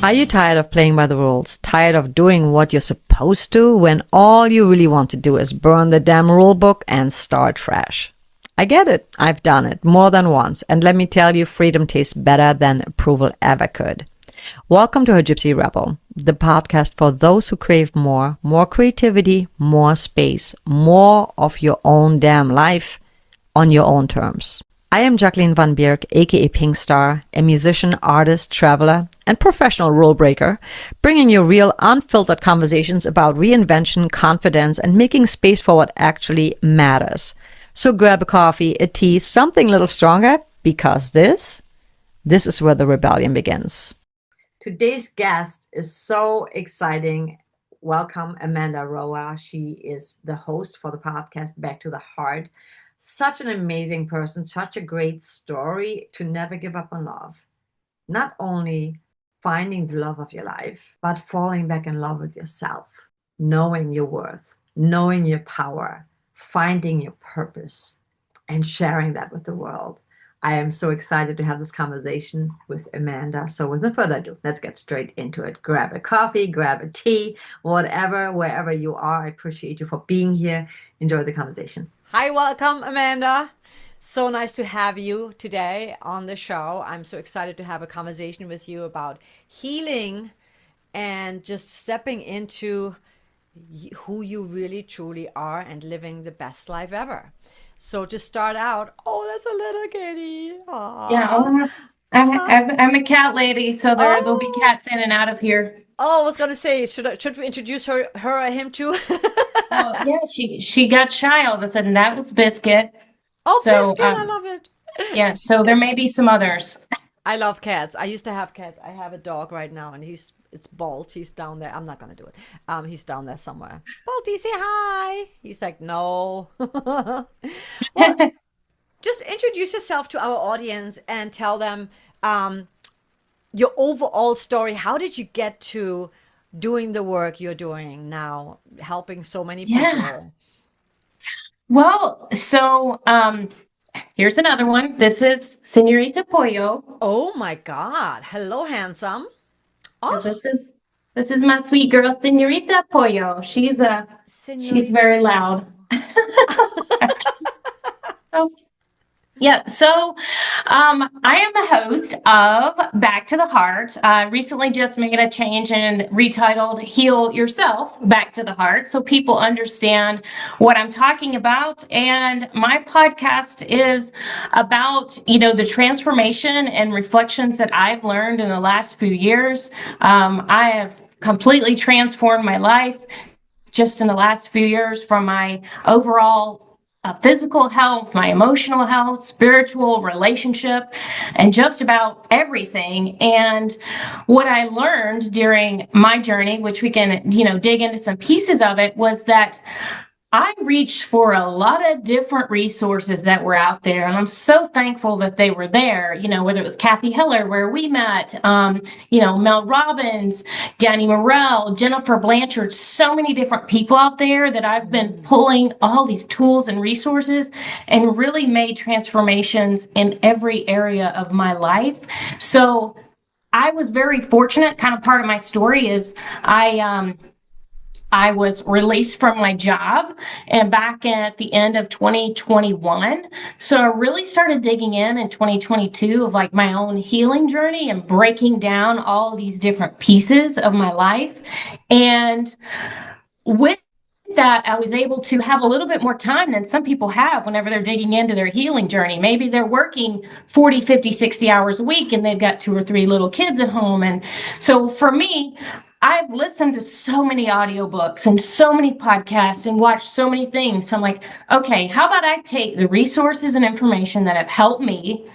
Are you tired of playing by the rules? Tired of doing what you're supposed to when all you really want to do is burn the damn rule book and start fresh? I get it. I've done it more than once. And let me tell you, freedom tastes better than approval ever could. Welcome to Her Gypsy Rebel, the podcast for those who crave more creativity, more space, more of your own damn life on your own terms. I am Jacqueline Van Bierk, aka Pink Star, a musician, artist, traveler, and professional rule breaker, bringing you real, unfiltered conversations about reinvention, confidence, and making space for what actually matters. So grab a coffee, a tea, something a little stronger, because this is where the rebellion begins. Today's guest is so exciting. Welcome, Amanda Roa. She is the host for the podcast Back to the Heart. Such an amazing person, such a great story to never give up on love. Not only finding the love of your life, but falling back in love with yourself, knowing your worth, knowing your power, finding your purpose, and sharing that with the world. I am so excited to have this conversation with Amanda. So with no further ado, let's get straight into it. Grab a coffee, grab a tea, whatever, wherever you are. I appreciate you for being here. Enjoy the conversation. Hi, welcome, Amanda. So nice to have you today on the show. I'm so excited to have a conversation with you about healing and just stepping into who you really truly are and living the best life ever. So to start out, oh, that's a little kitty. Aww. Yeah, I'm a cat lady, so there'll be cats in and out of here. Oh, I was gonna say, should we introduce her or him too? Well, yeah, she got shy all of a sudden. That was Biscuit. Oh, So Biscuit, I love it. yeah, so there may be some others. I love cats. I used to have cats. I have a dog right now, and it's Bolt. He's down there. I'm not gonna do it. He's down there somewhere. Bolty, say hi. He's like, no. Well, just introduce yourself to our audience and tell them your overall story. How did you get to doing the work you're doing now, helping so many Yeah. people? Well, so here's another one. This is Senorita Pollo. Oh my God. Hello, handsome. So Oh, this is my sweet girl, Senorita Pollo. She's senorita. very loud. Oh, yeah, so I am the host of Back to the Heart. I recently just made a change and retitled Heal Yourself Back to the Heart so people understand what I'm talking about. And my podcast is about, the transformation and reflections that I've learned in the last few years. I have completely transformed my life just in the last few years from my overall physical health, my emotional health, spiritual relationship, and just about everything. And what I learned during my journey, which we can, dig into some pieces of it, was that I reached for a lot of different resources that were out there, and I'm so thankful that they were there. Whether it was Kathy Heller, where we met, Mel Robbins, Danny Morell, Jennifer Blanchard, so many different people out there that I've been pulling all these tools and resources and really made transformations in every area of my life. So I was very fortunate. Kind of part of my story is I was released from my job and back at the end of 2021. So I really started digging in 2022 of like my own healing journey and breaking down all these different pieces of my life. And with that, I was able to have a little bit more time than some people have whenever they're digging into their healing journey. Maybe they're working 40, 50, 60 hours a week and they've got 2 or 3 little kids at home. And so for me, I've listened to so many audiobooks and so many podcasts and watched so many things. So I'm like, okay, how about I take the resources and information that have helped me,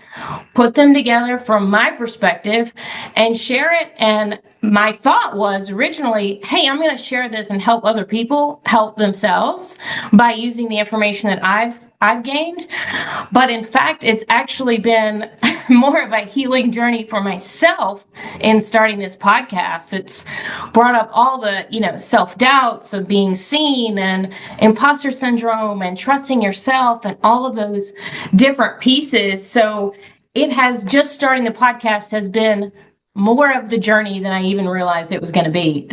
put them together from my perspective and share it. And my thought was originally, hey, I'm going to share this and help other people help themselves by using the information that I've gained. But in fact, it's actually been more of a healing journey for myself in starting this podcast. It's brought up all the, self-doubts of being seen and imposter syndrome and trusting yourself and all of those different pieces. So it has just starting the podcast has been more of the journey than I even realized it was going to be.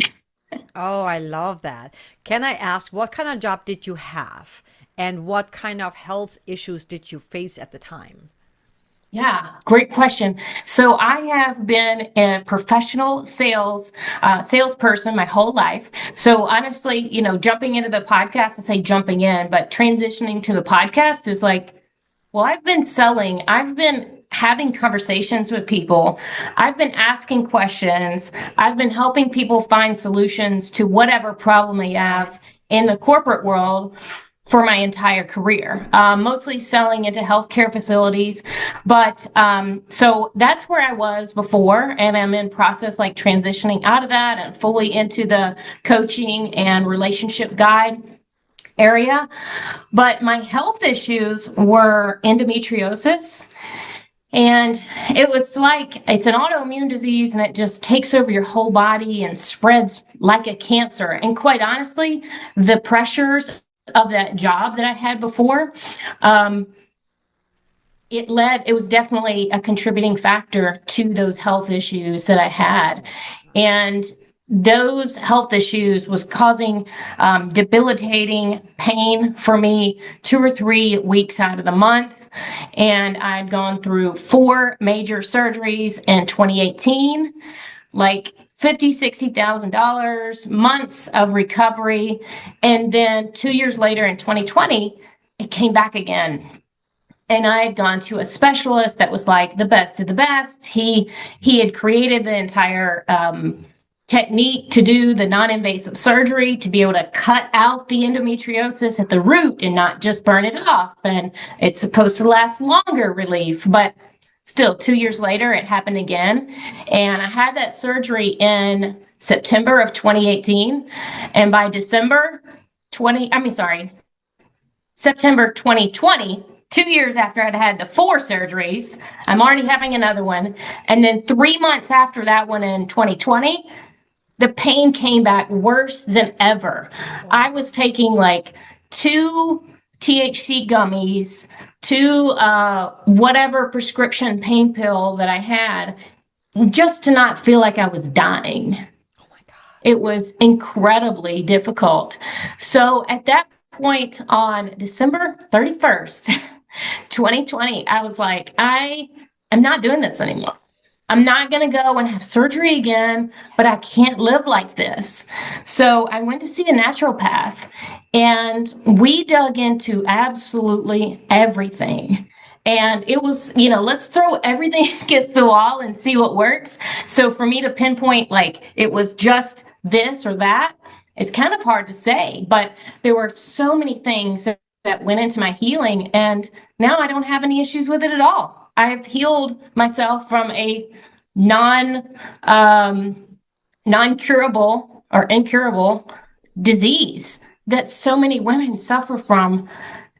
Oh, I love that. Can I ask, what kind of job did you have? And what kind of health issues did you face at the time? Yeah, great question. So I have been a professional salesperson my whole life. So honestly, jumping into the podcast, I say jumping in, but transitioning to the podcast is like, well, I've been selling, I've been having conversations with people, I've been asking questions, I've been helping people find solutions to whatever problem they Right. have in the corporate world for my entire career, mostly selling into healthcare facilities. But so that's where I was before, and I'm in process like transitioning out of that and fully into the coaching and relationship guide area. But my health issues were endometriosis. And it was like it's an autoimmune disease and it just takes over your whole body and spreads like a cancer. And quite honestly, the pressures of that job that I had before, um, it was definitely a contributing factor to those health issues that I had. And those health issues was causing debilitating pain for me 2 or 3 weeks out of the month. And I'd gone through 4 major surgeries in 2018, like 50, $60,000, months of recovery. And then 2 years later in 2020, it came back again, and I had gone to a specialist that was like the best of the best. He had created the entire technique to do the non-invasive surgery to be able to cut out the endometriosis at the root and not just burn it off. And it's supposed to last longer relief, but still 2 years later it happened again. And I had that surgery in September of 2018, and by December 20, I mean, sorry, September 2020, 2 years after I'd had the 4 surgeries, I'm already having another one. And then 3 months after that one in 2020, the pain came back worse than ever. I was taking like 2 THC gummies, 2 whatever prescription pain pill that I had, just to not feel like I was dying. Oh my God. It was incredibly difficult. So at that point on December 31st, 2020, I was like, I am not doing this anymore. I'm not going to go and have surgery again, but I can't live like this. So I went to see a naturopath, and we dug into absolutely everything. And it was, let's throw everything against the wall and see what works. So for me to pinpoint, like, it was just this or that, it's kind of hard to say. But there were so many things that went into my healing. And now I don't have any issues with it at all. I've healed myself from a non non-curable or incurable disease that so many women suffer from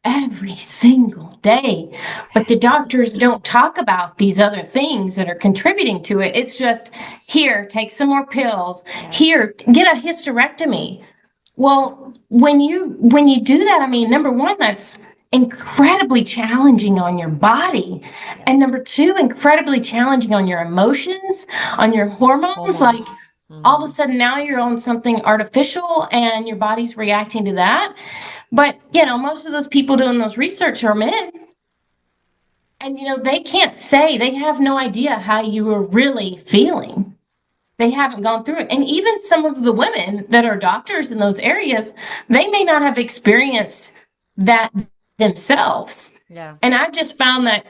every single day. But the doctors don't talk about these other things that are contributing to it. It's just, here, take some more pills. Here, Yes. get a hysterectomy. Well, when you do that, I mean, number one, that's incredibly challenging on your body. And Yes. number two, incredibly challenging on your emotions, on your hormones. Like, Hormones. all of a Hmm. sudden now you're on something artificial and your body's reacting to that. But, most of those people doing those research are men. And, they can't say, they have no idea how you are really feeling. They haven't gone through it. And even some of the women that are doctors in those areas, they may not have experienced that themselves. Yeah. And I've just found that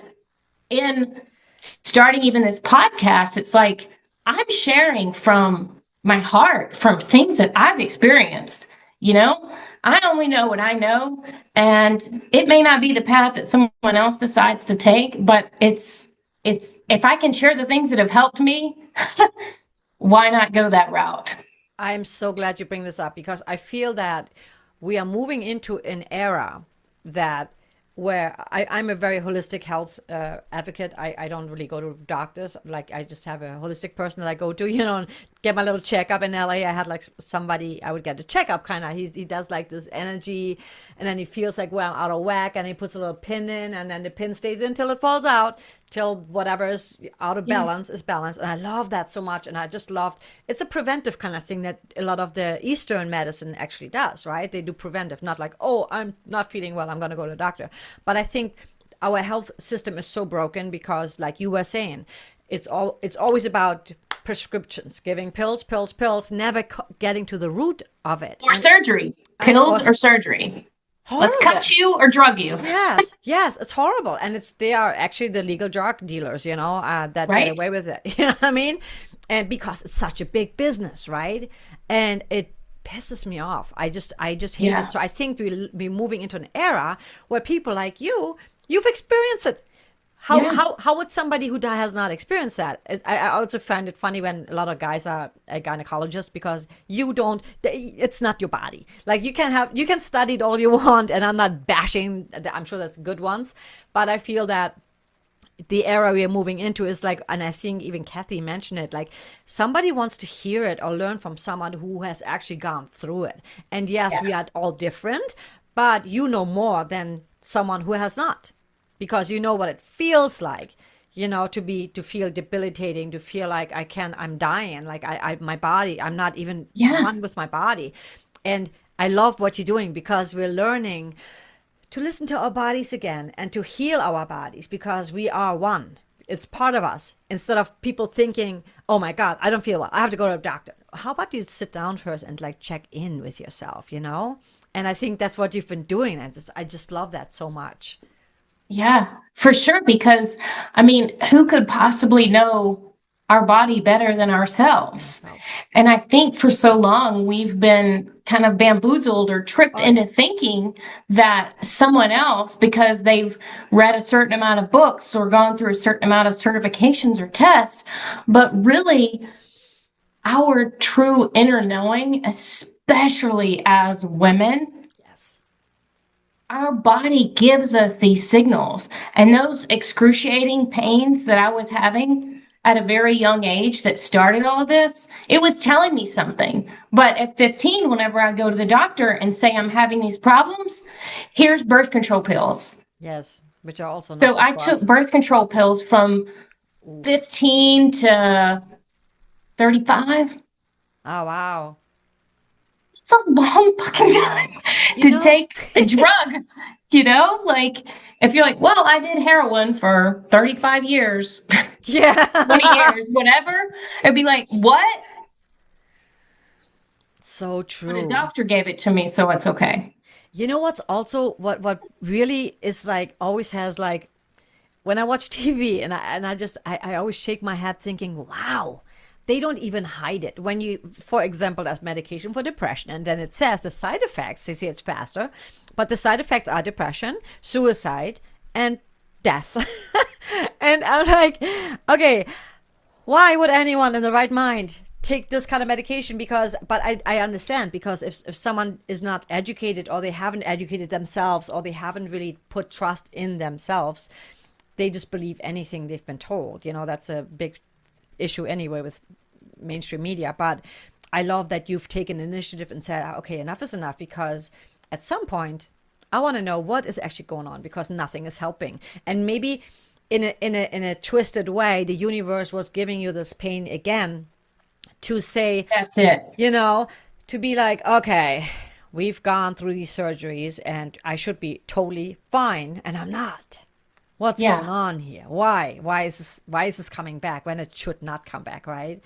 in starting even this podcast, it's like I'm sharing from my heart, from things that I've experienced. You know, I only know what I know, and it may not be the path that someone else decides to take, but it's if I can share the things that have helped me, why not go that route? I'm so glad you bring this up because I feel that we are moving into an era that where I'm a very holistic health advocate. I don't really go to doctors. Like I just have a holistic person that I go to, and get my little checkup in LA. I had like somebody, I would get a checkup kind of. He does like this energy and then he feels like, well, I'm out of whack and he puts a little pin in and then the pin stays in till it falls out. till whatever is out of Yeah. balance is balanced. And I love that so much. And I just loved it's a preventive kind of thing that a lot of the Eastern medicine actually does, right? They do preventive, not like, oh, I'm not feeling well, I'm going to go to the doctor. But I think our health system is so broken because, like you were saying, it's always about prescriptions, giving pills, pills, pills, never getting to the root of it. Or surgery, And pills or or surgery. Let's cut horrible. you or drug you, Yes, yes, it's horrible, and it's they are actually the legal drug dealers, that get right? away with it. You know what I mean? And because it's such a big business, right? And it pisses me off. I just hate it. Yeah. So I think we'll be moving into an era where people like you've experienced it. How Yeah. how how would somebody who has not experienced that? I also find it funny when a lot of guys are gynecologists because you don't. It's not your body. Like you can study it all you want, and I'm not bashing. I'm sure that's good ones, but I feel that the era we are moving into is like, and I think even Kathy mentioned it, like somebody wants to hear it or learn from someone who has actually gone through it. And yes, Yeah. we are all different, but you know more than someone who has not because you know what it feels like, to feel debilitating, to feel like I'm dying, like my body, I'm not even Yeah. one with my body. And I love what you're doing because we're learning to listen to our bodies again and to heal our bodies because we are one. It's part of us. Instead of people thinking, oh my God, I don't feel well, I have to go to a doctor. How about you sit down first and like check in with yourself, you know? And I think that's what you've been doing. I just love that so much. Yeah, for sure. Because, I mean, who could possibly know our body better than ourselves? Ourselves. And I think for so long we've been kind of bamboozled or tricked Oh, into thinking that someone else, because they've read a certain amount of books or gone through a certain amount of certifications or tests, but really our true inner knowing, especially as women, yes. our body gives us these signals. And those excruciating pains that I was having at a very young age that started all of this, it was telling me something. But at 15, whenever I go to the doctor and say I'm having these problems, here's birth control pills. Yes. Which are also not So good I for took us. birth control pills from Ooh. 15 to 35. Oh, wow. It's a long I fucking know. time You to know? take a drug, Like, if you're like, well, I did heroin for 35 years, 20 Yeah. years, whatever, it'd be like, what? So But a true. doctor gave it to me, so it's okay. You know what's also what really is like always has like when I watch TV and I always shake my head thinking, wow, they don't even hide it. When you, for example, as medication for depression, and then it says the side effects, they say it's faster, but the side effects are depression, suicide, and death. And I'm like, okay, why would anyone in the right mind take this kind of medication? But I understand because if someone is not educated or they haven't educated themselves or they haven't really put trust in themselves, they just believe anything they've been told. That's a big issue anyway with mainstream media. But I love that you've taken initiative and said, okay, enough is enough, because at some point I want to know what is actually going on because nothing is helping. And maybe in a twisted way, the universe was giving you this pain again to say, That's it. you know, to be like, okay, we've gone through these surgeries and I should be totally fine, and I'm not. What's going Yeah. on here? Why is this coming back when it should not come back, right?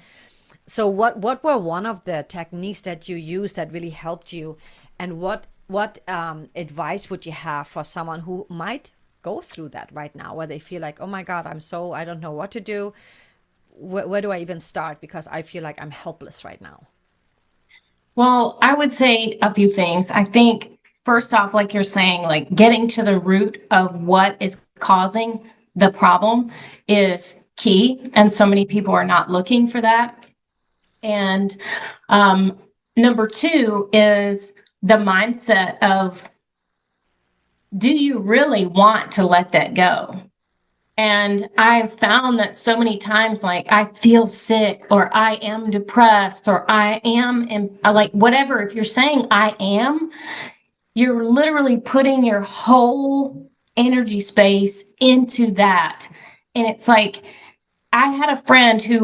So what were one of the techniques that you used that really helped you, and what advice would you have for someone who might go through that right now, where they feel like, oh my God, I don't know what to do. Where do I even start? Because I feel like I'm helpless right now. Well, I would say a few things. I think, first off, like you're saying, like getting to the root of what is causing the problem is key. And so many people are not looking for that. And um, number two is the mindset of, do you really want to let that go? And I've found that so many times, like, I feel sick or I am depressed or I am like whatever. If you're saying I am, you're literally putting your whole energy space into that. And it's like, I had a friend who,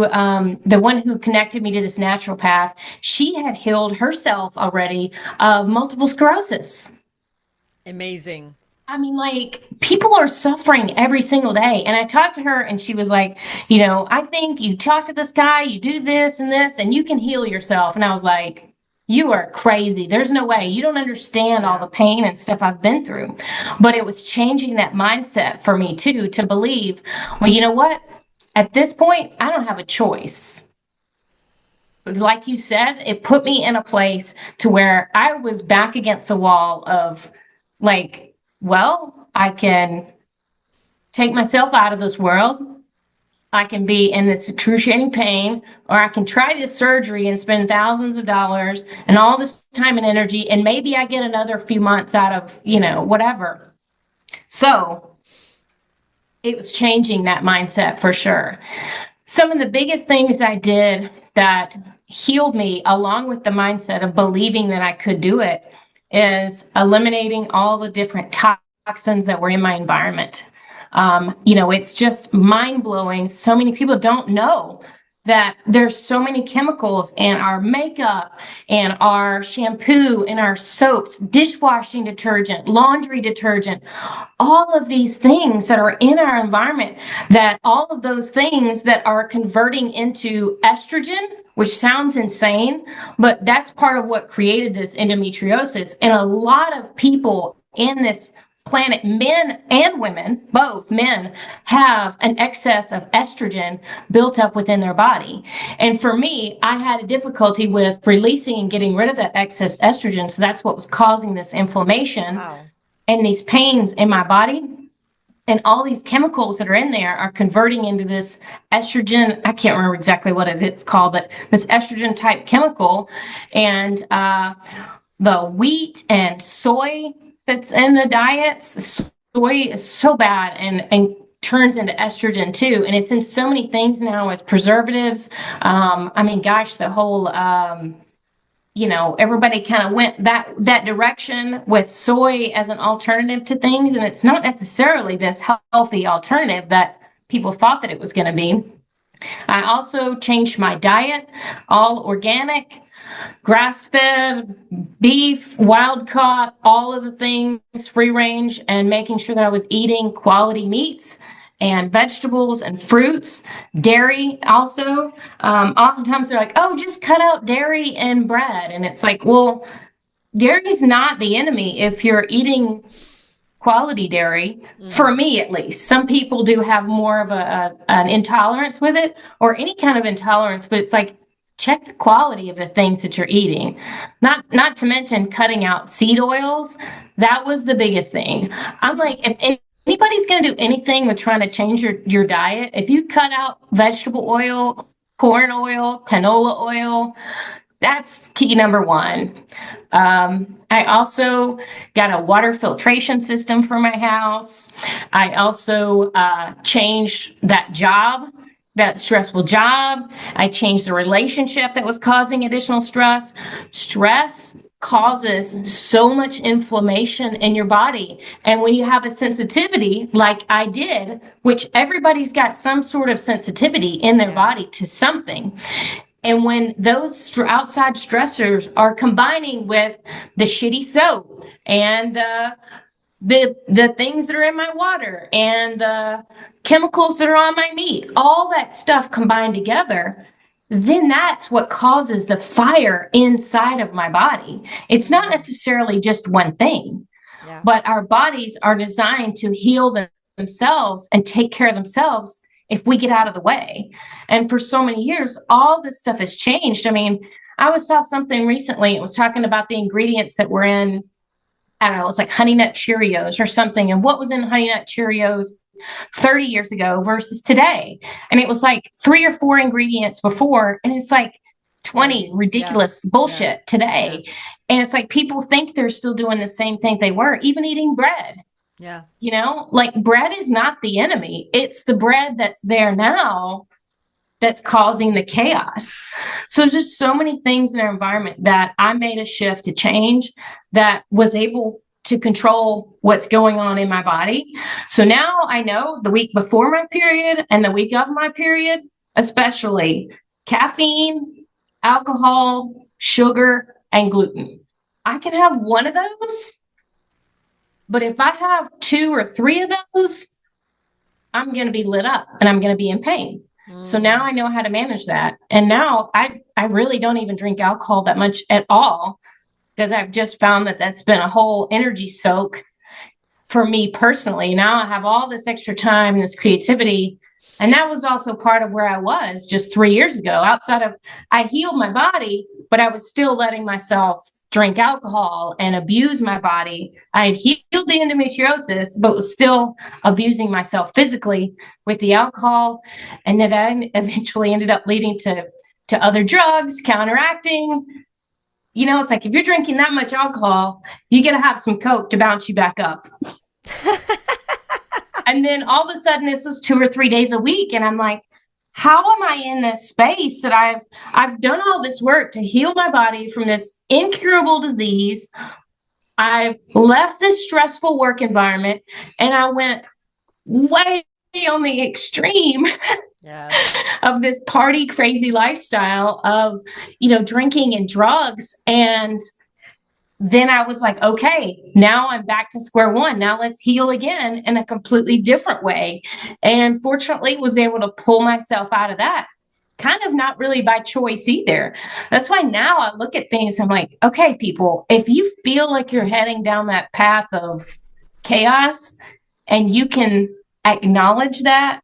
the one who connected me to this naturopath, she had healed herself already of multiple sclerosis. Amazing. I mean, like, people are suffering every single day. And I talked to her and she was like, I think you talk to this guy, you do this and this, and you can heal yourself. And I was like, you are crazy. There's no way. You don't understand all Yeah. the pain and stuff I've been through. But it was changing that mindset for me too, to believe, well, you know what? At this point, I don't have a choice. Like you said, it put me in a place to where I was back against the wall of, like, well, I can take myself out of this world. I can be in this excruciating pain, or I can try this surgery and spend thousands of dollars and all this time and energy, and maybe I get another few months out of, whatever. So it was changing that mindset for sure. Some of the biggest things I did that healed me, along with the mindset of believing that I could do it, is eliminating all the different toxins that were in my environment. It's just mind blowing. So many people don't know that there's so many chemicals in our makeup and our shampoo and our soaps, dishwashing detergent, laundry detergent, all of these things that are in our environment, that all of those things that are converting into estrogen, which sounds insane, but that's part of what created this endometriosis. And a lot of people in this planet, men and women, both men, have an excess of estrogen built up within their body. And for me, I had a difficulty with releasing and getting rid of that excess estrogen. So that's what was causing this inflammation. Wow. And these pains in my body. And all these chemicals that are in there are converting into this estrogen. I can't remember exactly what it's called, but this estrogen type chemical. And the wheat and soy that's in the diets, soy is so bad and turns into estrogen too. And it's in so many things now as preservatives. Gosh, the whole, everybody kind of went that direction with soy as an alternative to things. And it's not necessarily this healthy alternative that people thought that it was going to be. I also changed my diet, all organic, grass-fed, beef, wild caught, all of the things, free range, and making sure that I was eating quality meats and vegetables and fruits, dairy also. Oftentimes they're like, oh, just cut out dairy and bread. And it's like, well, dairy is not the enemy if you're eating quality dairy, for me at least. Some people do have more of an intolerance with it, or any kind of intolerance, but it's like, check the quality of the things that you're eating. Not to mention cutting out seed oils. That was the biggest thing. I'm like, if anybody's going to do anything with trying to change your diet, if you cut out vegetable oil, corn oil, canola oil, that's key number one. I also got a water filtration system for my house. I also changed that stressful job. I changed the relationship that was causing additional stress. Stress causes so much inflammation in your body. And when you have a sensitivity like I did, which everybody's got some sort of sensitivity in their body to something. And when those outside stressors are combining with the shitty soap and the things that are in my water and the chemicals that are on my meat, all that stuff combined together, then that's what causes the fire inside of my body. It's not necessarily just one thing, but our bodies are designed to heal themselves and take care of themselves if we get out of the way. And for so many years, all this stuff has changed. I mean, saw something recently. It was talking about the ingredients that were in, I don't know, it was like Honey Nut Cheerios or something. And what was in Honey Nut Cheerios 30 years ago versus today. And it was like 3 or 4 ingredients before. And it's like 20 ridiculous bullshit today. And it's like people think they're still doing the same thing they were, even eating bread. Yeah. Like bread is not the enemy. It's the bread that's there now that's causing the chaos. So there's just so many things in our environment that I made a shift to change that was able to control what's going on in my body. So now I know the week before my period and the week of my period, especially caffeine, alcohol, sugar, and gluten. I can have one of those, but if I have two or three of those, I'm going to be lit up and I'm going to be in pain. So now I know how to manage that. And now I really don't even drink alcohol that much at all because I've just found that that's been a whole energy soak for me personally. Now I have all this extra time, this creativity. And that was also part of where I was just 3 years ago. Outside of, I healed my body, but I was still letting myself drink alcohol and abuse my body. I had healed the endometriosis, but was still abusing myself physically with the alcohol. And then eventually ended up leading to other drugs, counteracting. You know, it's like if you're drinking that much alcohol, you got to have some Coke to bounce you back up. And then all of a sudden, this was 2 or 3 days a week, and I'm like, how am I in this space that I've done all this work to heal my body from this incurable disease? I've left this stressful work environment, and I went way on the extreme of this party crazy lifestyle of, drinking and drugs. And then I was like, okay, now I'm back to square one. Now let's heal again in a completely different way. And fortunately was able to pull myself out of that, kind of not really by choice either. That's why now I look at things, I'm like, okay, people, if you feel like you're heading down that path of chaos and you can acknowledge that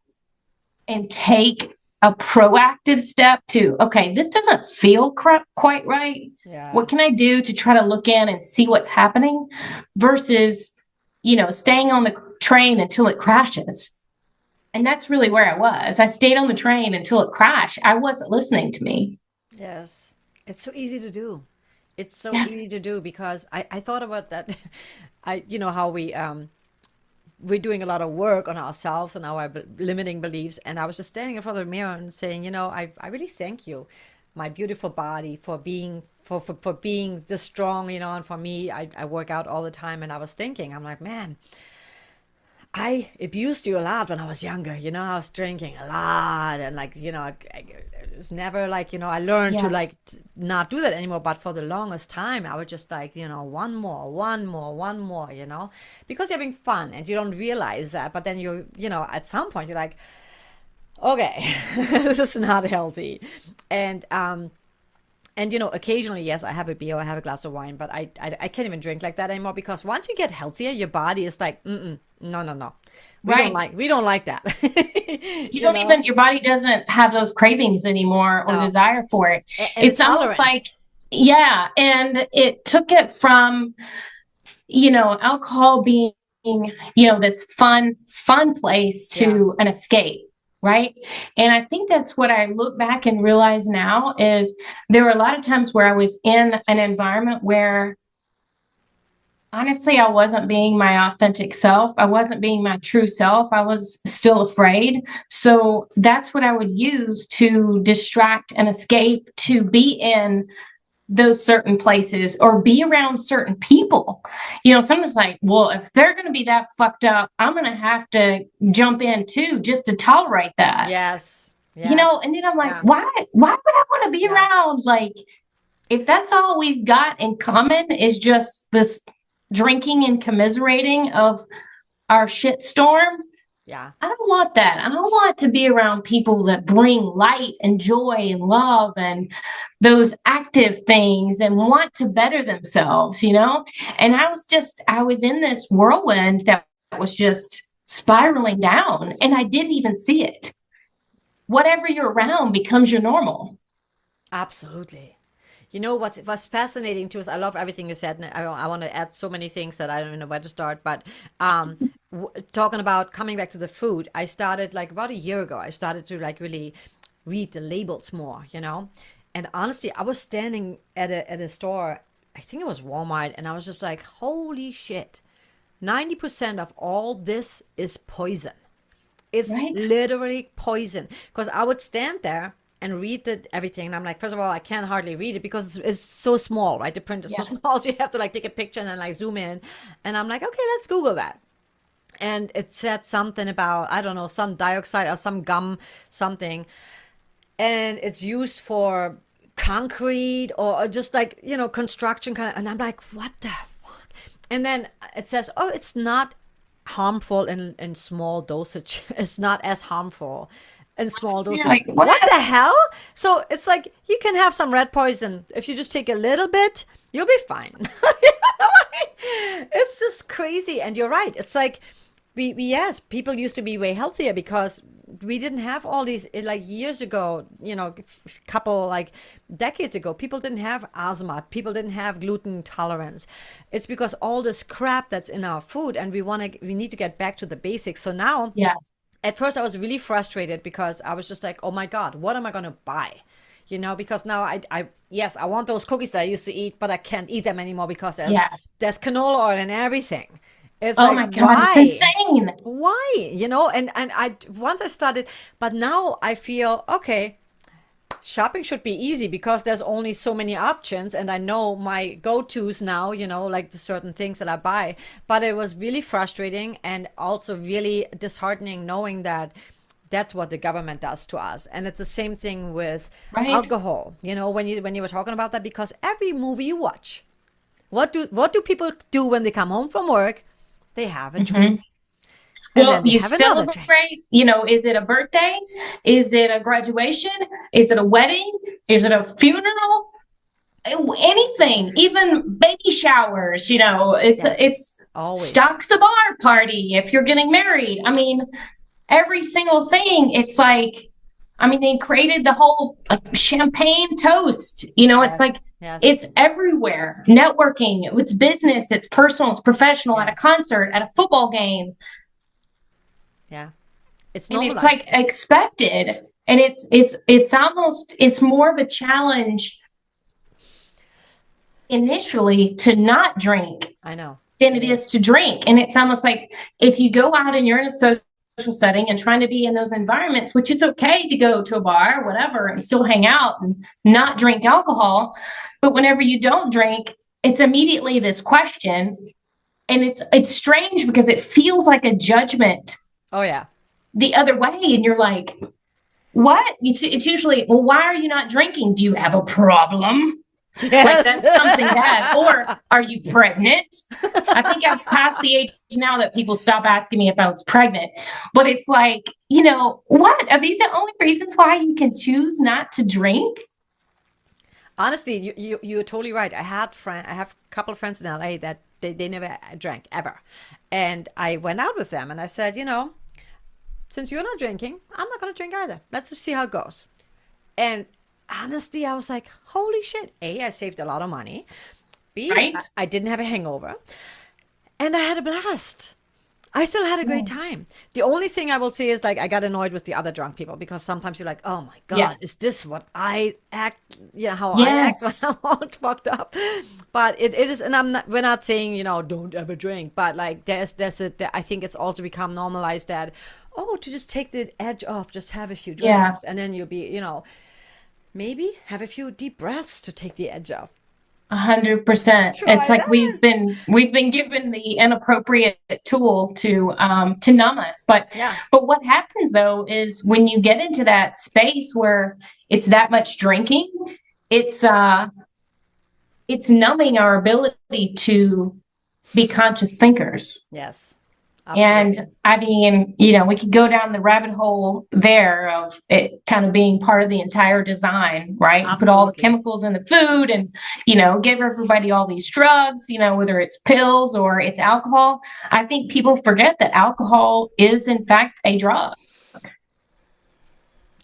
and take a proactive step to, okay, this doesn't feel quite right. Yeah. What can I do to try to look in and see what's happening versus, staying on the train until it crashes. And that's really where I was. I stayed on the train until it crashed. I wasn't listening to me. Yes. It's so easy to do. It's so Yeah. easy to do because I thought about that. How we're doing a lot of work on ourselves and our limiting beliefs. And I was just standing in front of the mirror and saying, I really thank you, my beautiful body, for being for being this strong, and for me, I work out all the time. And I was thinking, I'm like, man, I abused you a lot when I was younger. I was drinking a lot, and it was never like, I learned to Yeah. like not do that anymore. But for the longest time, I was just like, one more, one more, one more, because you're having fun and you don't realize that. But then at some point, you're like, okay, this is not healthy. And occasionally, yes, I have a beer, I have a glass of wine, but I can't even drink like that anymore because once you get healthier, your body is like, no, no, no, Right. we don't like that. You don't even, your body doesn't have those cravings anymore or No, desire for it. and the It's almost like, tolerance. yeah. And it took it from, alcohol being, this fun place Yeah, to an escape. Right. And I think that's what I look back and realize now is there were a lot of times where I was in an environment where honestly, I wasn't being my authentic self. I wasn't being my true self. I was still afraid. So that's what I would use to distract and escape, to be in those certain places or be around certain people. Someone's like, well, if they're going to be that fucked up, I'm going to have to jump in too, just to tolerate that. yes, yes, And then I'm like, yeah, why would I want to be yeah, around? Like, if that's all we've got in common is just this drinking and commiserating of our shitstorm, yeah. I don't want that. I want to be around people that bring light and joy and love and those active things and want to better themselves. And I was in this whirlwind that was just spiraling down and I didn't even see it. Whatever you're around becomes your normal. Absolutely. What's fascinating too is I love everything you said, and I want to add so many things that I don't even know where to start. But talking about coming back to the food, I started like about a year ago. I started to like really read the labels more. And honestly, I was standing at a store. I think it was Walmart, and I was just like, holy shit! 90% of all this is poison. It's Right? literally poison. Because I would stand there and read everything. And I'm like, first of all, I can't hardly read it because it's so small, right? The print is so Yeah. small, so you have to like take a picture and then like zoom in. And I'm like, okay, let's Google that. And it said something about, I don't know, some dioxide or some gum, something. And it's used for concrete or just like, construction kind of. And I'm like, what the fuck? And then it says, oh, it's not harmful in small dosage. It's not as harmful in small You're dosage. like, what? What the hell? So it's like you can have some rat poison. If you just take a little bit, you'll be fine. It's just crazy. And you're right. It's like, yes, people used to be way healthier because we didn't have all these, like years ago, couple like decades ago, people didn't have asthma, people didn't have gluten tolerance. It's because all this crap that's in our food, and we need to get back to the basics. So now, Yeah. at first I was really frustrated because I was just like, oh my God, what am I going to buy? Because now yes, I want those cookies that I used to eat, but I can't eat them anymore because Yeah. there's canola oil and everything. It's Oh like, my God, it's why? insane. Why? And I once I started, but now I feel okay. Shopping should be easy because there's only so many options, and I know my go-tos now, like the certain things that I buy. But it was really frustrating and also really disheartening knowing that that's what the government does to us. And it's the same thing with Right. alcohol, when you were talking about that, because every movie you watch, what do people do when they come home from work? They have a drink. Hmm. And Well, then they you have another drink. celebrate, is it a birthday? Is it a graduation? Is it a wedding? Is it a funeral? Anything, even baby showers, Yes. Yes. it's Always. stock the bar party if you're getting married. I mean, every single thing, it's like, I mean, they created the whole champagne toast, it's like, Yes. Yes. it's everywhere. Networking, it's business, it's personal, it's professional, at a Yes. concert, at a football game. Yeah. It's And it's normalized. like expected. And it's more of a challenge initially to not drink I know. than it It is is. to drink. And it's almost like if you go out and you're in a social setting and trying to be in those environments, which it's okay to go to a bar or whatever and still hang out and not drink alcohol. But whenever you don't drink, it's immediately this question. And it's strange because it feels like a judgment Oh yeah. the other way. And you're like, what? It's usually, well, why are you not drinking? Do you have a problem? Like Yes. that's something bad. Or are you pregnant? I think I've passed the age now that people stop asking me if I was pregnant. But it's like, what? Are these the only reasons why you can choose not to drink? Honestly, you're totally right. I have a couple of friends in LA that they never drank ever. And I went out with them and I said, since you're not drinking, I'm not gonna drink either. Let's just see how it goes. And honestly, I was like, holy shit. A, I saved a lot of money. B, Right? I didn't have a hangover. And I had a blast. I still had a great Yeah. time. The only thing I will say is like I got annoyed with the other drunk people because sometimes you're like, oh my Yeah. God, is this what I act, how I act when I'm Yes. all fucked up? But it is, and we're not saying, don't ever drink, but like I think it's also become normalized that, oh, to just take the edge off, just have a few Yeah. drinks and then you'll be, maybe have a few deep breaths to take the edge off. 100%. It's Try like that. we've been given the inappropriate tool to numb us. But Yeah. but what happens though is when you get into that space where it's that much drinking, it's uh it's numbing our ability to be conscious thinkers. Yes. And Absolutely. I mean, we could go down the rabbit hole there of it kind of being part of the entire design, right? And put all the Absolutely. chemicals in the food and, give everybody all these drugs, whether it's pills or it's alcohol. I think people forget that alcohol is, in fact, a drug.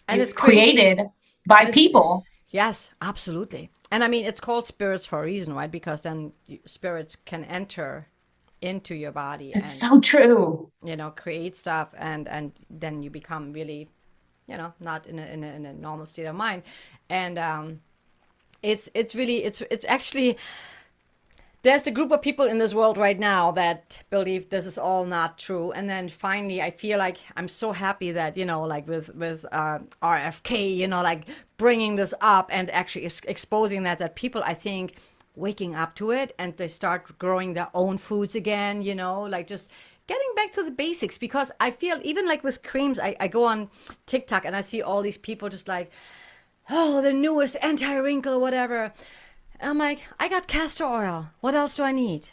And It's it's crazy. created by And it's, people. yes, absolutely. And I mean, it's called spirits for a reason, right? Because then spirits can enter into your body It's and, so true. create stuff, and then you become really, not in a normal state of mind. And it's really it's actually there's a group of people in this world right now that believe this is all not true. And then finally, I feel like I'm so happy that, like with RFK, like bringing this up and actually exposing that people, I think, waking up to it, and they start growing their own foods again, like just getting back to the basics. Because I feel even like with creams, I go on TikTok and I see all these people just like, oh, the newest anti-wrinkle, whatever. I'm like, I got castor oil. What else do I need?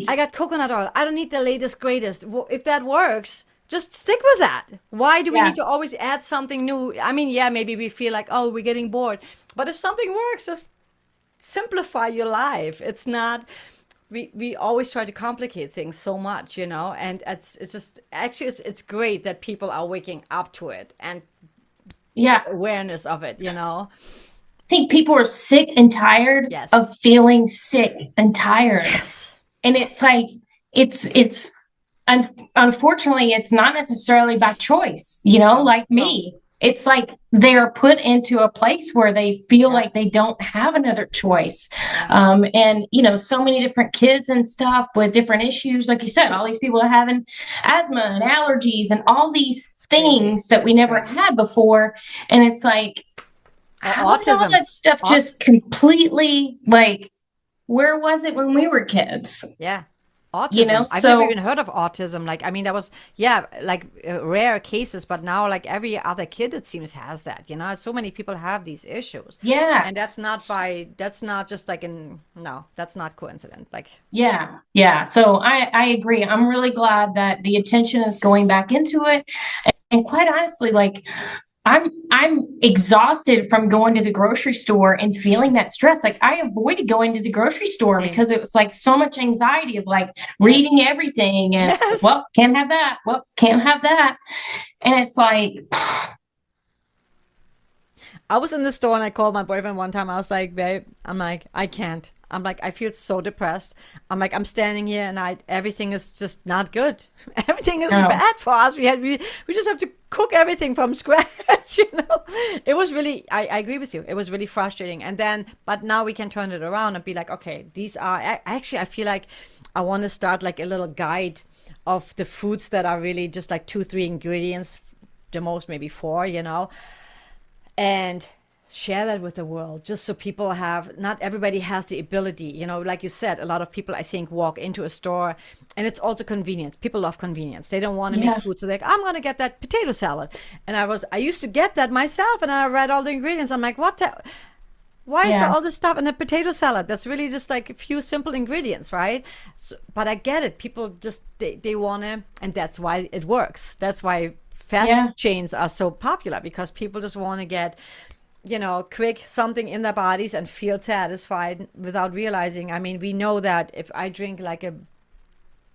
I got coconut oil. I don't need the latest, greatest. If that works, just stick with that. Why do we Yeah. need to always add something new? I mean, yeah, maybe we feel like, oh, we're getting bored. But if something works, just simplify your life. It's not, we always try to complicate things so much, and it's just, actually, it's great that people are waking up to it and Yeah. awareness of it. Think people are sick and tired Yes. of feeling sick and tired. Yes. And it's like, it's unfortunately, it's not necessarily by choice, No, like no. me. It's like they're put into a place where they feel Yeah. like they don't have another choice. Yeah. And, so many different kids and stuff with different issues. Like you said, all these people are having asthma and allergies and all these It's crazy. things that we It's never crazy. had before. And it's like, Or how did all autism. that stuff Aut- just completely, like, where was it when we were kids? yeah. Autism. I've never So even heard of autism. Like, I mean, that was, yeah, like rare cases, but now like every other kid, it seems, has that, so many people have these issues. yeah. And that's not just like no, that's not coincident. Like, Yeah, yeah. So I agree. I'm really glad that the attention is going back into it. And quite honestly, like I'm exhausted from going to the grocery store and feeling yes, that stress. Like I avoided going to the grocery store same. because it was like so much anxiety of like reading Yes. everything and Yes. well, can't have that. Well, can't have that. And it's like, I was in the store and I called my boyfriend one time. I was like, babe, I'm like, I can't. I'm like, I feel so depressed. I'm like, I'm standing here and everything is just not good. Everything is no. bad for us. We just have to cook everything from scratch. It was really, I agree with you. It was really frustrating. And then, but now we can turn it around and be like, okay, these are, actually, I feel like I want to start like a little guide of the foods that are really just like 2, 3 ingredients, the most maybe four, and share that with the world, just so people have, not everybody has the ability, like you said, a lot of people, I think, walk into a store, and it's also convenience. People love convenience. They don't want to make Yeah. food, so they're like, I'm going to get that potato salad. And I used to get that myself, and I read all the ingredients. I'm like, what the, why is there Yeah. all this stuff in a potato salad? That's really just like a few simple ingredients, right? So, but I get it. People just, they want to, and that's why it works. That's why fast Yeah. food chains are so popular, because people just want to get, quick something in their bodies and feel satisfied without realizing. I mean, we know that if I drink like a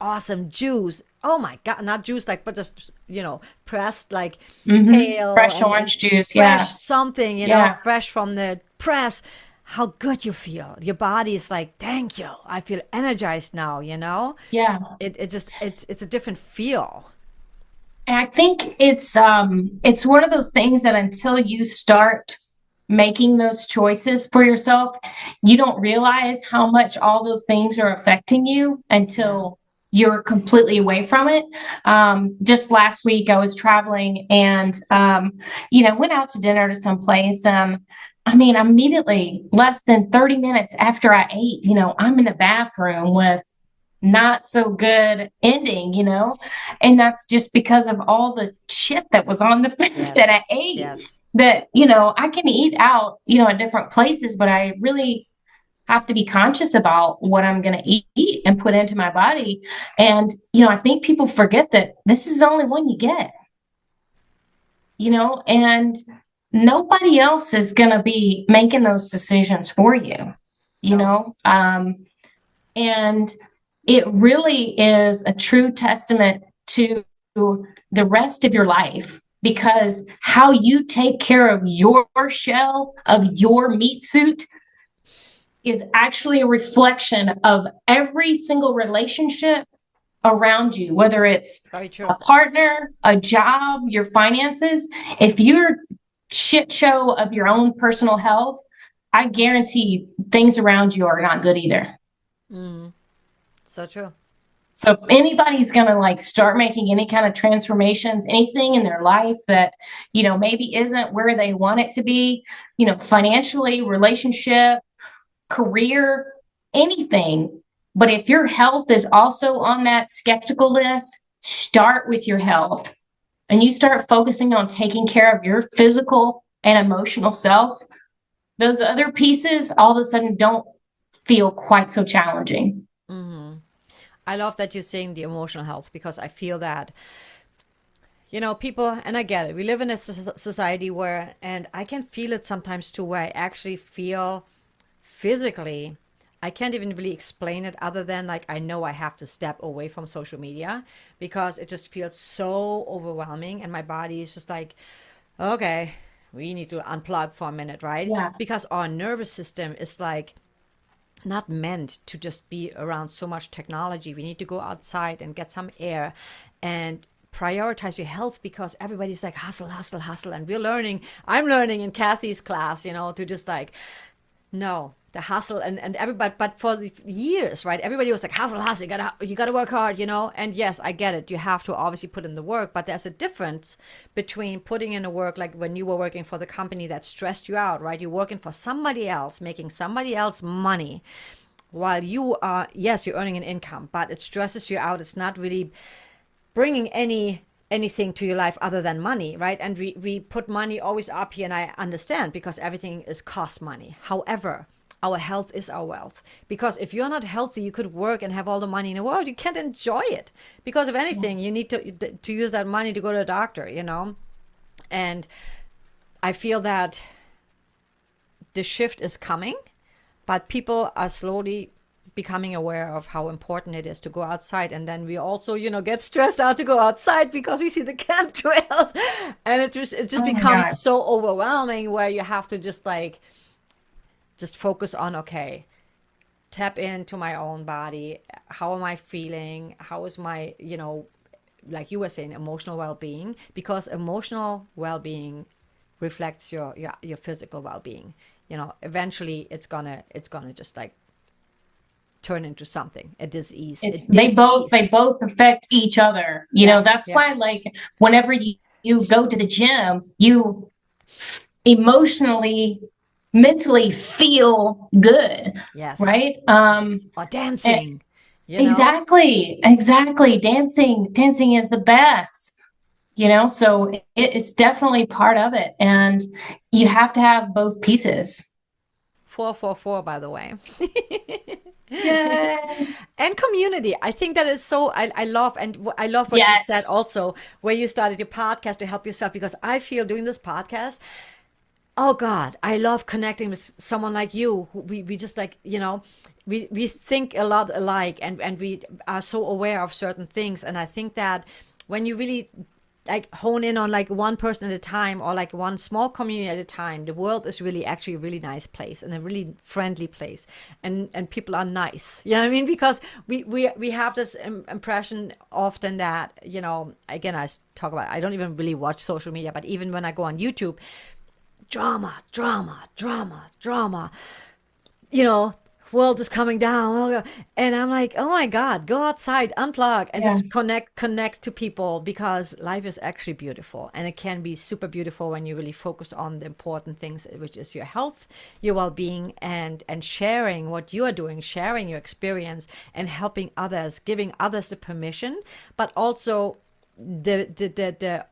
awesome juice, oh my God, not juice like, but just, pressed like kale Fresh and orange juice. fresh Yeah. something, Yeah. fresh from the press, how good you feel. Your body is like, thank you. I feel energized now. Yeah. It just, it's a different feel. And I think it's one of those things that until you start making those choices for yourself, you don't realize how much all those things are affecting you Yeah. until you're completely away from it. Just last week, I was traveling and, went out to dinner to some place. I mean, immediately, less than 30 minutes after I ate, I'm in the bathroom with not so good ending. And that's just because of all the shit that was on the food that Yes. I ate. Yes. That, I can eat out, at different places, but I really have to be conscious about what I'm going to eat and put into my body. And, I think people forget that this is the only one you get, and nobody else is going to be making those decisions for you, you No. know? And it really is a true testament to the rest of your life, because how you take care of your shell of your meat suit is actually a reflection of every single relationship around you, whether it's Very a true. partner, a job, your finances. If you're shit show of your own personal health, I guarantee things around you are not good either. So true. So if anybody's going to like start making any kind of transformations, anything in their life that, maybe isn't where they want it to be, financially, relationship, career, anything. But if your health is also on that skeptical list, start with your health and you start focusing on taking care of your physical and emotional self. Those other pieces all of a sudden don't feel quite so challenging. Hmm. I love that you're saying the emotional health because I feel that, people, and I get it, we live in a society where, and I can feel it sometimes too, where I actually feel physically, I can't even really explain it other than like I know I have to step away from social media because it just feels so overwhelming and my body is just like, okay, we need to unplug for a minute, right? Yeah. Because our nervous system is like not meant to just be around so much technology. We need to go outside and get some air and prioritize your health because everybody's like hustle, hustle, hustle. And I'm learning in Kathy's class, to just like, no, the hustle and everybody, but for the years, right? Everybody was like, hustle, hustle, you gotta work hard, And yes, I get it. You have to obviously put in the work, but there's a difference between putting in the work, like when you were working for the company that stressed you out, right? You're working for somebody else, making somebody else money while you are, yes, you're earning an income, but it stresses you out. It's not really bringing anything to your life other than money, right? And we put money always up here, and I understand because everything is cost money. However, our health is our wealth, because if you're not healthy, you could work and have all the money in the world, you can't enjoy it, because if anything, you need to use that money to go to a doctor, and I feel that the shift is coming, but people are slowly becoming aware of how important it is to go outside. And then we also, get stressed out to go outside because we see the chemtrails and it just Oh my becomes God. so overwhelming where you have to just focus on, okay, tap into my own body. How am I feeling? How is my, like you were saying, emotional well-being, because emotional well-being reflects your physical well-being. Eventually it's gonna just like turn into something, a disease, a It's they disease. both affect each other. Yeah, That's yeah, why like whenever you go to the gym, you emotionally, mentally feel good, yes, right? yes. Or E- dancing, you know? exactly. Dancing is the best. So it's definitely part of it, and you have to have both pieces. 444, by the way. Yay. And community. I think that is so, I love, and I love what you said Yes. also, where you started your podcast to help yourself, because I feel doing this podcast, oh God, I love connecting with someone like you. We just like, we think a lot alike, and we are so aware of certain things. And I think that when you really like hone in on like one person at a time, or like one small community at a time, the world is really actually a really nice place and a really friendly place, and people are nice. You know what I mean? Because we have this impression often that, again, talk about, I don't even really watch social media, but even when I go on YouTube, drama, drama, drama, drama. You know, world is coming down. And I'm like, oh my God, go outside, unplug, and Yeah. just connect to people, because life is actually beautiful. And it can be super beautiful when you really focus on the important things, which is your health, your well-being, and sharing what you are doing, sharing your experience, and helping others, giving others the permission, but also the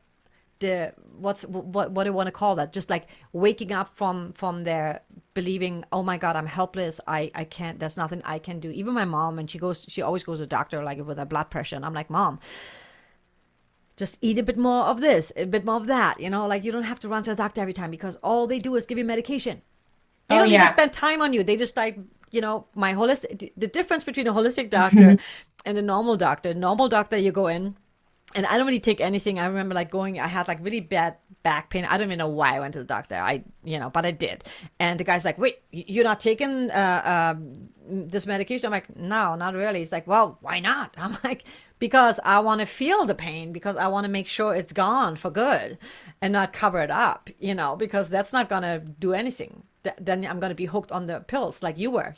what do you want to call that, just like waking up from their believing, oh my God, I'm helpless, I can't, there's nothing I can do. Even my mom, and she always goes to the doctor like with her blood pressure, and I'm like, Mom, just eat a bit more of this, a bit more of that, like you don't have to run to the doctor every time, because all they do is give you medication. They Oh don't even yeah. spend time on you. They just like, my holistic, the difference between a holistic doctor and a normal doctor, you go in, and I don't really take anything. I remember like I had like really bad back pain. I don't even know why I went to the doctor. But I did. And the guy's like, wait, you're not taking this medication? I'm like, no, not really. He's like, well, why not? I'm like, because I want to feel the pain, because I want to make sure it's gone for good and not cover it up, because that's not going to do anything. Then I'm going to be hooked on the pills like you were.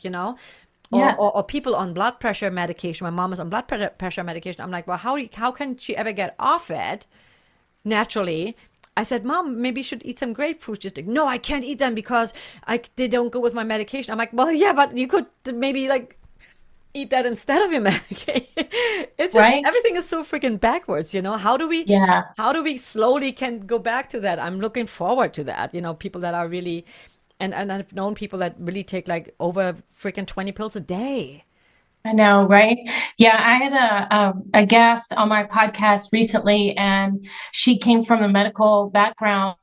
Yeah. or people on blood pressure medication. My mom is on blood pressure medication. I'm like, well, how can she ever get off it naturally? I said, Mom, maybe you should eat some grapefruit. She's like, no, I can't eat them because they don't go with my medication. I'm like, well, yeah, but you could maybe like eat that instead of your medication. It's just Right. everything is so freaking backwards, you know. Yeah. How do we slowly can go back to that? I'm looking forward to that. You know, people that are really and I've known people that really take like over freaking 20 pills a day. I know, right? Yeah, I had a guest on my podcast recently, and she came from a medical background.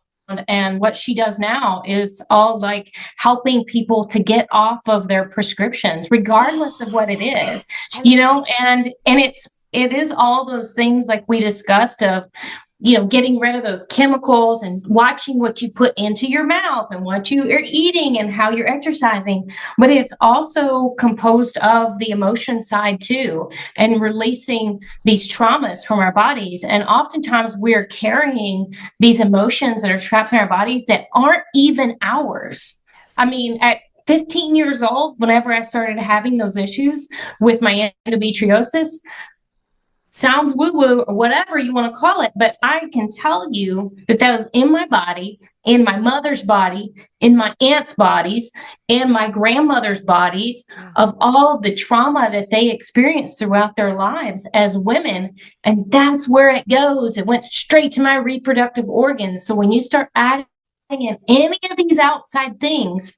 And what she does now is all like helping people to get off of their prescriptions, regardless of what it is, I love that. and it is all those things like we discussed of getting rid of those chemicals and watching what you put into your mouth and what you are eating and how you're exercising. But it's also composed of the emotion side too, and releasing these traumas from our bodies. And oftentimes we're carrying these emotions that are trapped in our bodies that aren't even ours. I Yes. mean, at 15 years old, whenever I started having those issues with my endometriosis, sounds woo woo or whatever you want to call it, but I can tell you that that was in my body, in my mother's body, in my aunt's bodies, and my grandmother's bodies, Yeah. of all of the trauma that they experienced throughout their lives as women. And that's where it goes. It went straight to my reproductive organs. So when you start adding in any of these outside things,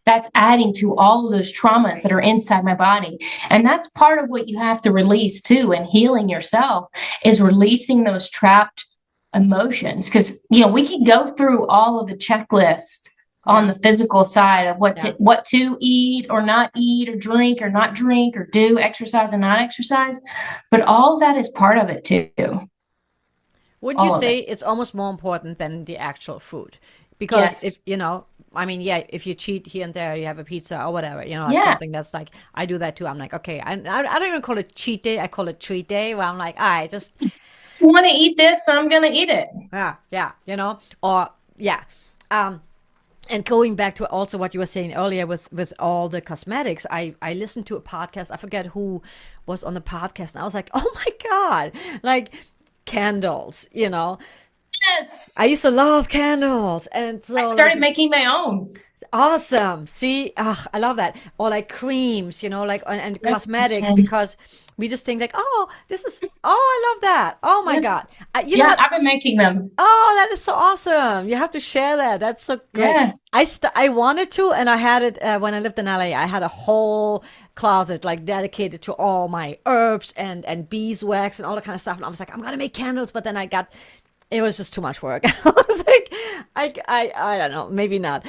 that's adding to all of those traumas that are Right. inside my body. And that's part of what you have to release too, and healing yourself is releasing those trapped emotions. Because we can go through all of the checklist on Yeah. the physical side of Yeah. what to eat or not eat or not drink or do exercise and not exercise, but all of that is part of it too. Would you All of say it. it's almost more important than the actual food? Because if, Yes. you know, I mean, yeah, if you cheat here and there, you have a pizza or whatever, you know, like Yeah. something that's like, I do that too. I'm like, okay, I don't even call it cheat day. I call it treat day where I'm like, all right, just, You want to eat this, so I'm going to eat it. yeah, yeah, you know, or yeah. Um, and going back to also what you were saying earlier with all the cosmetics, I listened to a podcast. I forget who was on the podcast, and I was like, oh my God, like candles, you know. Yes. I used to love candles. And I so, like, started making my own. awesome. See, I love that. Or like creams, you know, like, and Yep. cosmetics, because we just think, like, oh, I love that. Oh my Yeah. God. You know Yeah, what? I've been making them. Oh, that is so awesome. You have to share that. That's so great. Yeah. I wanted to, and I had it when I lived in LA. I had a whole closet like dedicated to all my herbs and beeswax and all that kind of stuff. And I was like, I'm gonna make candles, but then it was just too much work. I was like, I don't know, maybe not.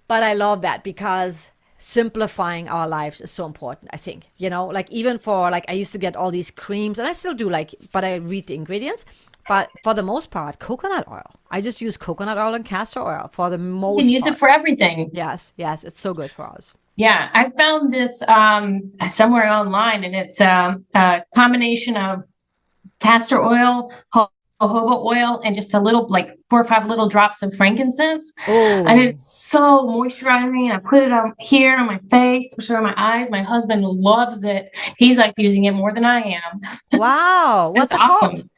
But I love that because simplifying our lives is so important, I think. You know, like even for like I used to get all these creams and I still do like, but I read the ingredients. But for the most part, coconut oil. I just use coconut oil and castor oil for the You can most use it part. for everything. Yes, yes, it's so good for us. Yeah, I found this somewhere online, and it's a combination of castor oil, jojoba oil, and just a little, like 4 or 5 little drops of frankincense. And Oh, it's so moisturizing. I put it on here on my face, or on my eyes. My husband loves it. He's like using it more than I am. wow. It's What's it called? awesome.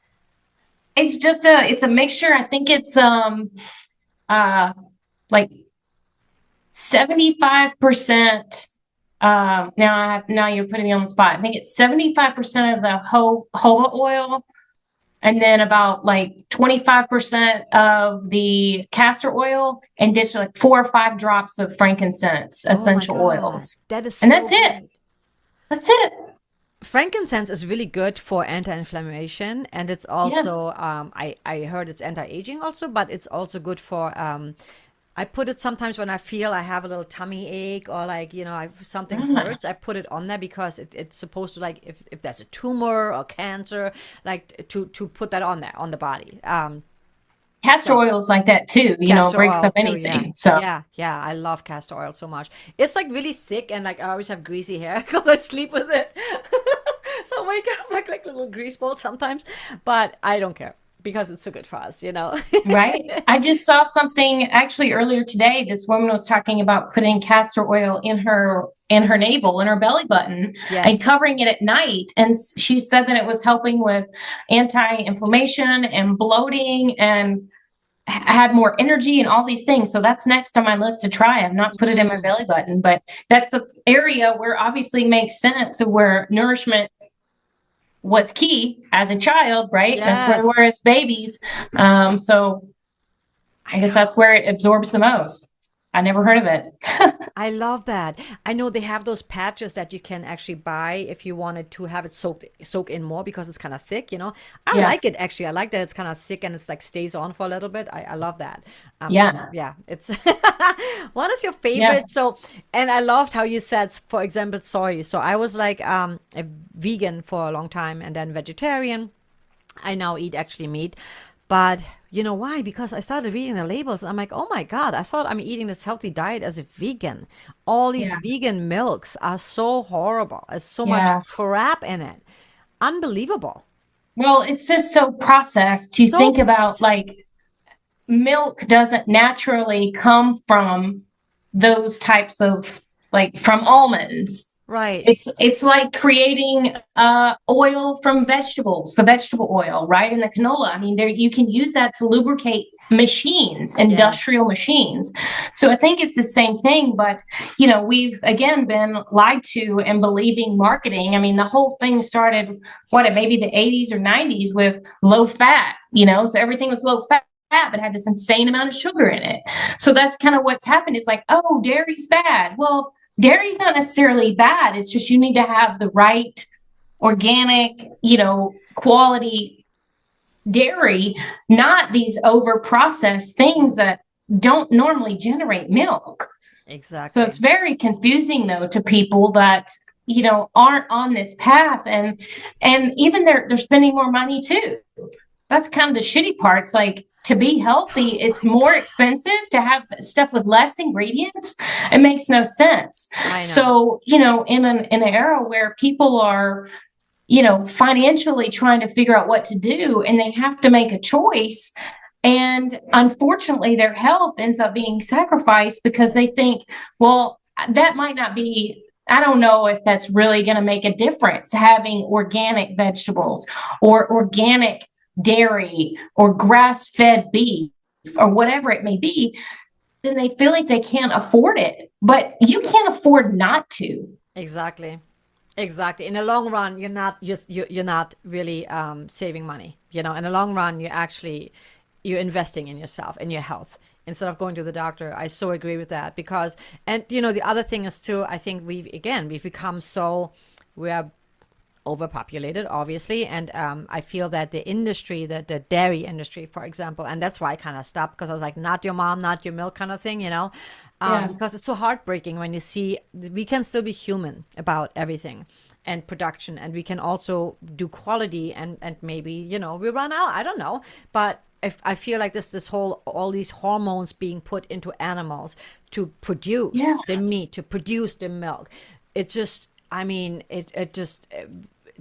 It's a mixture. I think it's uh like 75%. Now you're putting me on the spot. I think it's 75% of the jojoba oil, and then about like 25% of the castor oil, and just like 4 or 5 drops of frankincense Oh my essential God. oils. That is And so that's it. great. That's it. Frankincense is really good for anti-inflammation, and it's Yeah. also I heard it's anti-aging also, but it's also good for I put it sometimes when I feel I have a little tummy ache or like, you know, something Ah. hurts. I put it on there because it's supposed to like if there's a tumor or cancer, like to put that on there on the body. Castor So oil is like that too, castor breaks oil up too, yeah. anything. So Yeah, yeah, I love castor oil so much. It's like really thick and like I always have greasy hair because I sleep with it. So I wake up like little grease ball sometimes, but I don't care because it's so good for us, you know. right. I just saw something actually earlier today. This woman was talking about putting castor oil in her in her navel, in her belly button, and Yes. covering it at night. And she said that it was helping with anti-inflammation and bloating and had more energy and all these things. So that's next on my list to try. I've not put it in my Mm, belly button, but that's the area where obviously makes sense of where nourishment was key as a child, right? That's where we were yes. as babies. So I I guess know. that's where it absorbs the most. I never heard of it. I love that. I know they have those patches that you can actually buy if you wanted to have it soak in more because it's kind of thick, you know. I Yeah. like it actually. I like that it's kind of thick and it's like stays on for a little bit. I love that. Yeah. Yeah, it's what is your Yeah. favorite? So, and I loved how you said, for example, soy. So I was like a vegan for a long time and then vegetarian. I now eat actually meat. But you know why? Because I started reading the labels and I'm like, oh my God, I thought I'm eating this healthy diet as a vegan. All these Yeah. vegan milks are so horrible. There's so much Yeah. crap in it. Unbelievable. Well, it's just so processed to So think about processed. like milk doesn't naturally come from those types of like from almonds. Right. It's like creating oil from vegetables, the vegetable oil, right? And the canola. I mean, there you can use that to lubricate machines, Yes. industrial machines. So I think it's the same thing, but you know, we've again been lied to and believing marketing. I mean, the whole thing started what, maybe the 80s or 90s with low fat, you know, so everything was low fat but had this insane amount of sugar in it. So that's kind of what's happened. It's like, oh, dairy's bad. Well, dairy's not necessarily bad. It's just you need to have the right organic, you know, quality dairy, not these over processed things that don't normally generate milk. So it's Exactly. very confusing though to people that you know aren't on this path and even they're spending more money too. That's kind of the shitty parts. Like to be healthy, Oh it's my more God. expensive to have stuff with less ingredients. It makes no sense. I know. So, you know, in an era where people are, you know, financially trying to figure out what to do and they have to make a choice. And unfortunately, their health ends up being sacrificed because they Yes. think, well, that might not be I don't know if that's really going to make a difference having organic vegetables or organic dairy or grass fed beef or whatever it may be. Then they feel like they can't afford it. But you can't afford not to. Exactly. Exactly. In the long run, you're not really saving money. You know, in the long run, you're investing in yourself and your health instead of going to the doctor. I so agree with that because, and you know, the other thing is too. I think we've become so we are overpopulated, obviously, and I feel that the industry, the dairy industry, for example, and that's why I kind of stopped because I was like, not your mom, not your milk, kind of thing, you know, Yeah. because it's so heartbreaking when you see we can still be human about everything and production, and we can also do quality, and maybe you know we run out. I don't know, but. If I feel like this whole all these hormones being put into animals to Yeah. produce the meat, to produce the milk, it just I mean it just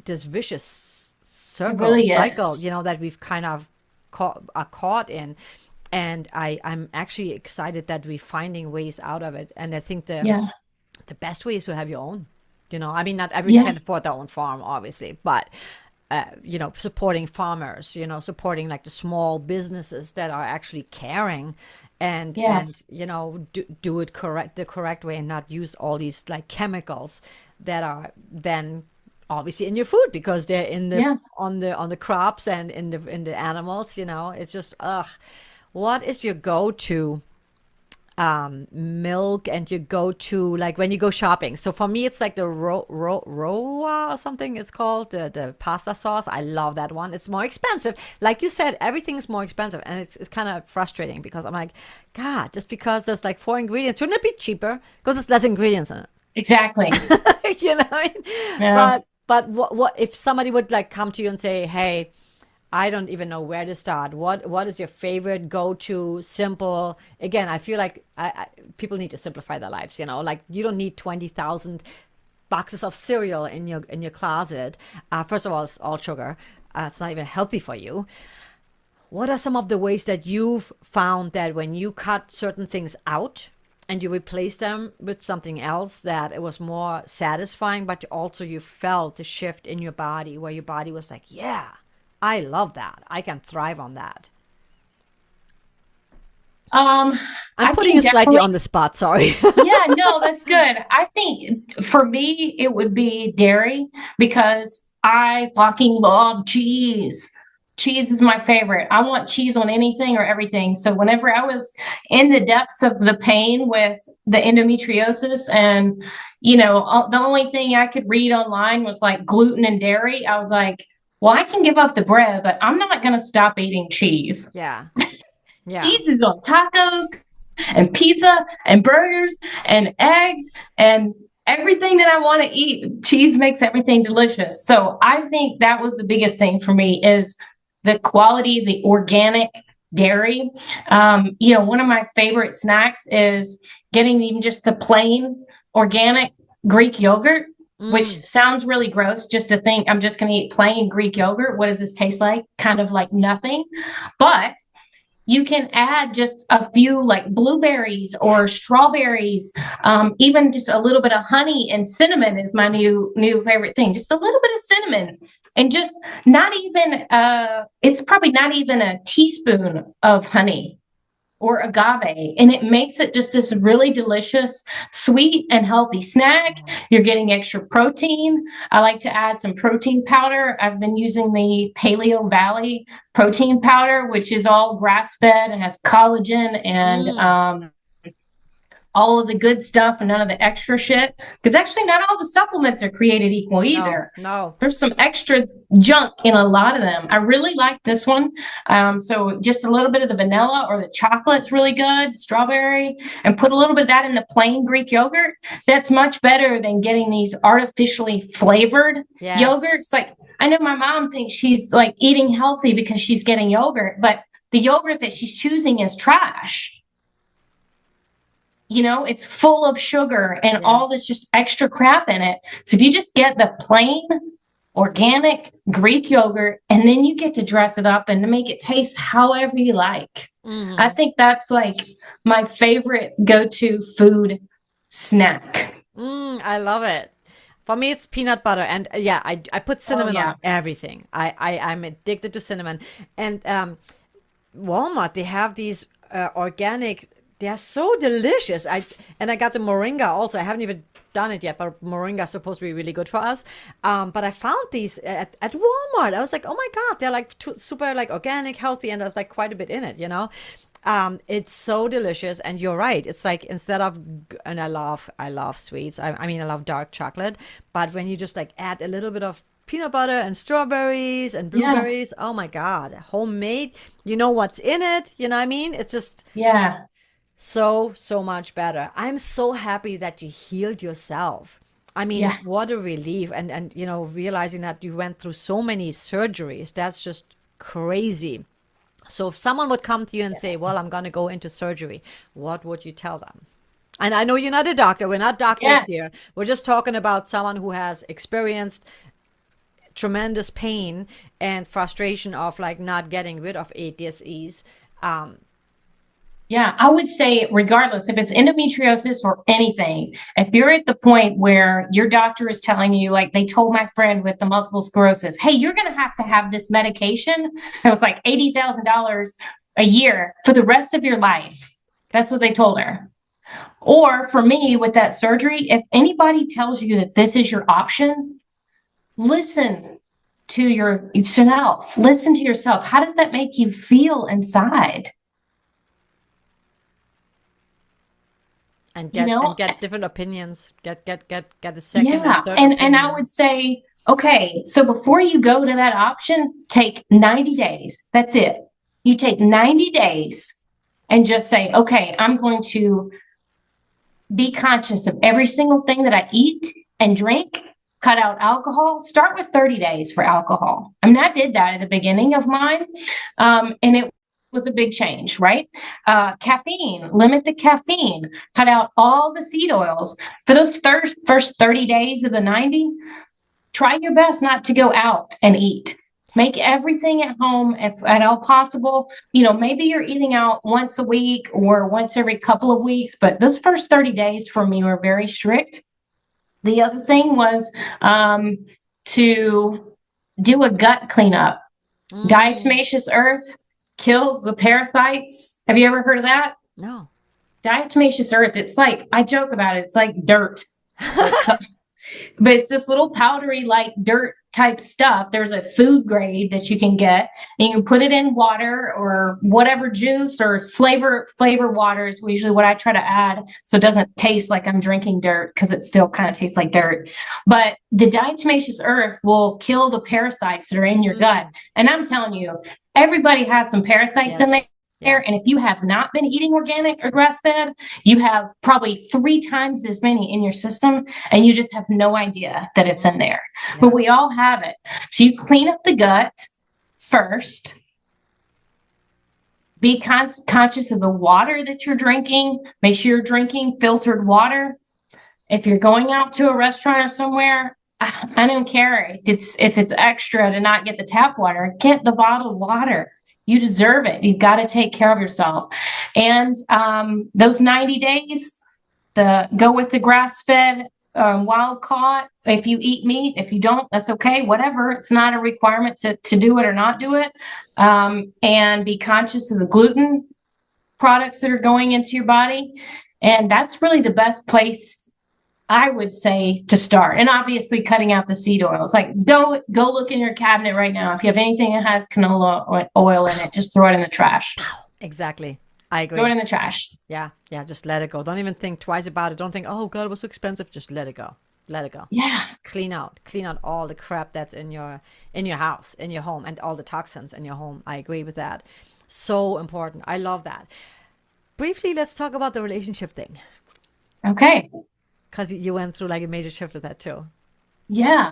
this vicious It circle really cycle, is. you know, that we've kind of are caught in. And I'm actually excited that we're finding ways out of it. And I think Yeah. the best way is to have your own. You know, I mean, not everyone Yeah. can afford their own farm, obviously, but you know, supporting farmers, you know, supporting like the small businesses that are actually caring Yeah. and you know do it the correct way and not use all these like chemicals that are then obviously in your food because they're in the Yeah. on the crops and in the animals, you know. It's just ugh. What is your go-to milk and you go to like when you go shopping? So for me it's like the Roa or something it's called, the pasta sauce. I love that one. It's more expensive, like you said, everything's more expensive, and it's kind of frustrating because I'm like, God, just because there's like four ingredients, shouldn't it be cheaper because there's less ingredients in Exactly. it? You know what I mean? Yeah. But what if somebody would like come to you and say, hey, I don't even know where to start. What is your favorite go-to simple? Again, I feel like people need to simplify their lives. You know, like you don't need 20,000 boxes of cereal in your closet. First of all, it's all sugar. It's not even healthy for you. What are some of the ways that you've found that when you cut certain things out, And you replaced them with something else that it was more satisfying, but also you felt the shift in your body where your body was like, yeah, I love that. I can thrive on that. Um, I'm I putting you think slightly definitely. on the spot. Sorry. Yeah, no, that's good. I think for me, it would be dairy because I fucking love cheese. Cheese is my favorite. I want cheese on anything or everything. So whenever I was in the depths of the pain with the endometriosis and, the only thing I could read online was like gluten and dairy, I was like, well, I can give up the bread, but I'm not going to stop eating cheese. Yeah. Yeah. Cheese is on tacos and pizza and burgers and eggs and everything that I want to eat. Cheese makes everything delicious. So I think that was the biggest thing for me is the quality, the organic dairy. One of my favorite snacks is getting even just the plain organic Greek yogurt, which Mm, sounds really gross just to think I'm just going to eat plain Greek yogurt. What does this taste like? Kind of like nothing. But you can add just a few like blueberries or yes. strawberries, even just a little bit of honey and cinnamon is my new favorite thing. Just a little bit of cinnamon, and just not even it's probably not even a teaspoon of honey or agave, and it makes it just this really delicious, sweet and healthy snack. Yes. You're getting extra protein. I like to add some protein powder. I've been using the Paleo Valley protein powder, which is all grass fed and has collagen and Mm, all of the good stuff and none of the extra shit. Because actually, not all the supplements are created equal no, either. no. There's some extra junk in a lot of them. I really like this one. So just a little bit of the vanilla or the chocolate's really good, strawberry, and put a little bit of that in the plain Greek yogurt. That's much better than getting these artificially flavored Yes. yogurts. Like I know my mom thinks she's like eating healthy because she's getting yogurt, but the yogurt that she's choosing is trash. It's full of sugar and all this Yes. just extra crap in it. So if you just get the plain organic Greek yogurt and then you get to dress it up and to make it taste however you like. I Mm, think that's like my favorite go-to food snack. I love it. For me, it's peanut butter, and yeah, I put Oh cinnamon on yeah. everything. I'm addicted to cinnamon, and Walmart, they have these organic. They are so delicious. I got the moringa also. I haven't even done it yet, but moringa is supposed to be really good for us. But I found these at Walmart. I was like, oh my God, they're like super like organic, healthy, and there's like quite a bit in it, you know. It's so delicious, and you're right. It's like instead of, and I love sweets. I mean, I love dark chocolate, but when you just like add a little bit of peanut butter and strawberries and Yeah. blueberries, oh my God, homemade. You know what's in it. You know what I mean? It's just Yeah. so much better. I'm so happy that you healed yourself. I mean, Yeah. what a relief. And realizing that you went through so many surgeries, that's just crazy. So if someone would come to you and say, well, I'm going to go into surgery, what would you tell them? And I know you're not a doctor. We're not doctors Yeah. here. We're just talking about someone who has experienced tremendous pain and frustration of like not getting rid of ADSEs. Um, Yeah, I would say, regardless if it's endometriosis or anything, if you're at the point where your doctor is telling you, like they told my friend with the multiple sclerosis, hey, you're going to have this medication. It was like $80,000 a year for the rest of your life. That's what they told her. Or for me, with that surgery, if anybody tells you that this is your option, listen to yourself. Listen to yourself. How does that make you feel inside? and You get know, different opinions, get a second and Yeah. third And I opinion. would say, okay, so before you go to that option, take 90 days. That's it. You take 90 days and just say, okay, I'm going to be conscious of every single thing that I eat and drink, cut out alcohol. Start with 30 days for alcohol. I mean, I did that at the beginning of mine, and it was a big change, right? Caffeine, limit the caffeine, cut out all the seed oils. For those first 30 days of the 90, try your best not to go out and eat. Make everything at home if at all possible. Maybe you're eating out once a week or once every couple of weeks, but those first 30 days for me were very strict. The other thing was to do a gut cleanup. Diatomaceous earth kills the parasites. Have you ever heard of that? No. Diatomaceous earth, it's like, I joke about it, it's like dirt. But it's this little powdery, like dirt type stuff. There's a food grade that you can get, and you can put it in water or whatever juice or flavor water is usually what I try to add, so it doesn't taste like I'm drinking dirt, because it still kind of tastes like dirt. But the diatomaceous earth will kill the parasites that are in your gut. And I'm telling you, everybody has some parasites in there. Yeah. And if you have not been eating organic or grass-fed, you have probably 3 times as many in your system, and you just have no idea that it's in there. Yeah. But we all have it. So you clean up the gut first. Be conscious of the water that you're drinking. Make sure you're drinking filtered water. If you're going out to a restaurant or somewhere, I don't care if it's extra to not get the tap water. Get the bottled water. You deserve it. You've got to take care of yourself. And those 90 days, go with the grass-fed, wild caught. If you eat meat, if you don't, that's okay. Whatever. It's not a requirement to do it or not do it. And be conscious of the gluten products that are going into your body. And that's really the best place, I would say, to start. And obviously cutting out the seed oils. Like, go look in your cabinet right now. If you have anything that has canola oil in it, just throw it in the trash. Exactly. I agree. Throw it in the trash. Yeah. Just let it go. Don't even think twice about it. Don't think, oh God, it was so expensive. Just let it go. Let it go. Yeah. Clean out all the crap that's in your house, in your home, and all the toxins in your home. I agree with that. So important. I love that. Briefly, let's talk about the relationship thing. Okay. Because you went through like a major shift with that too. Yeah.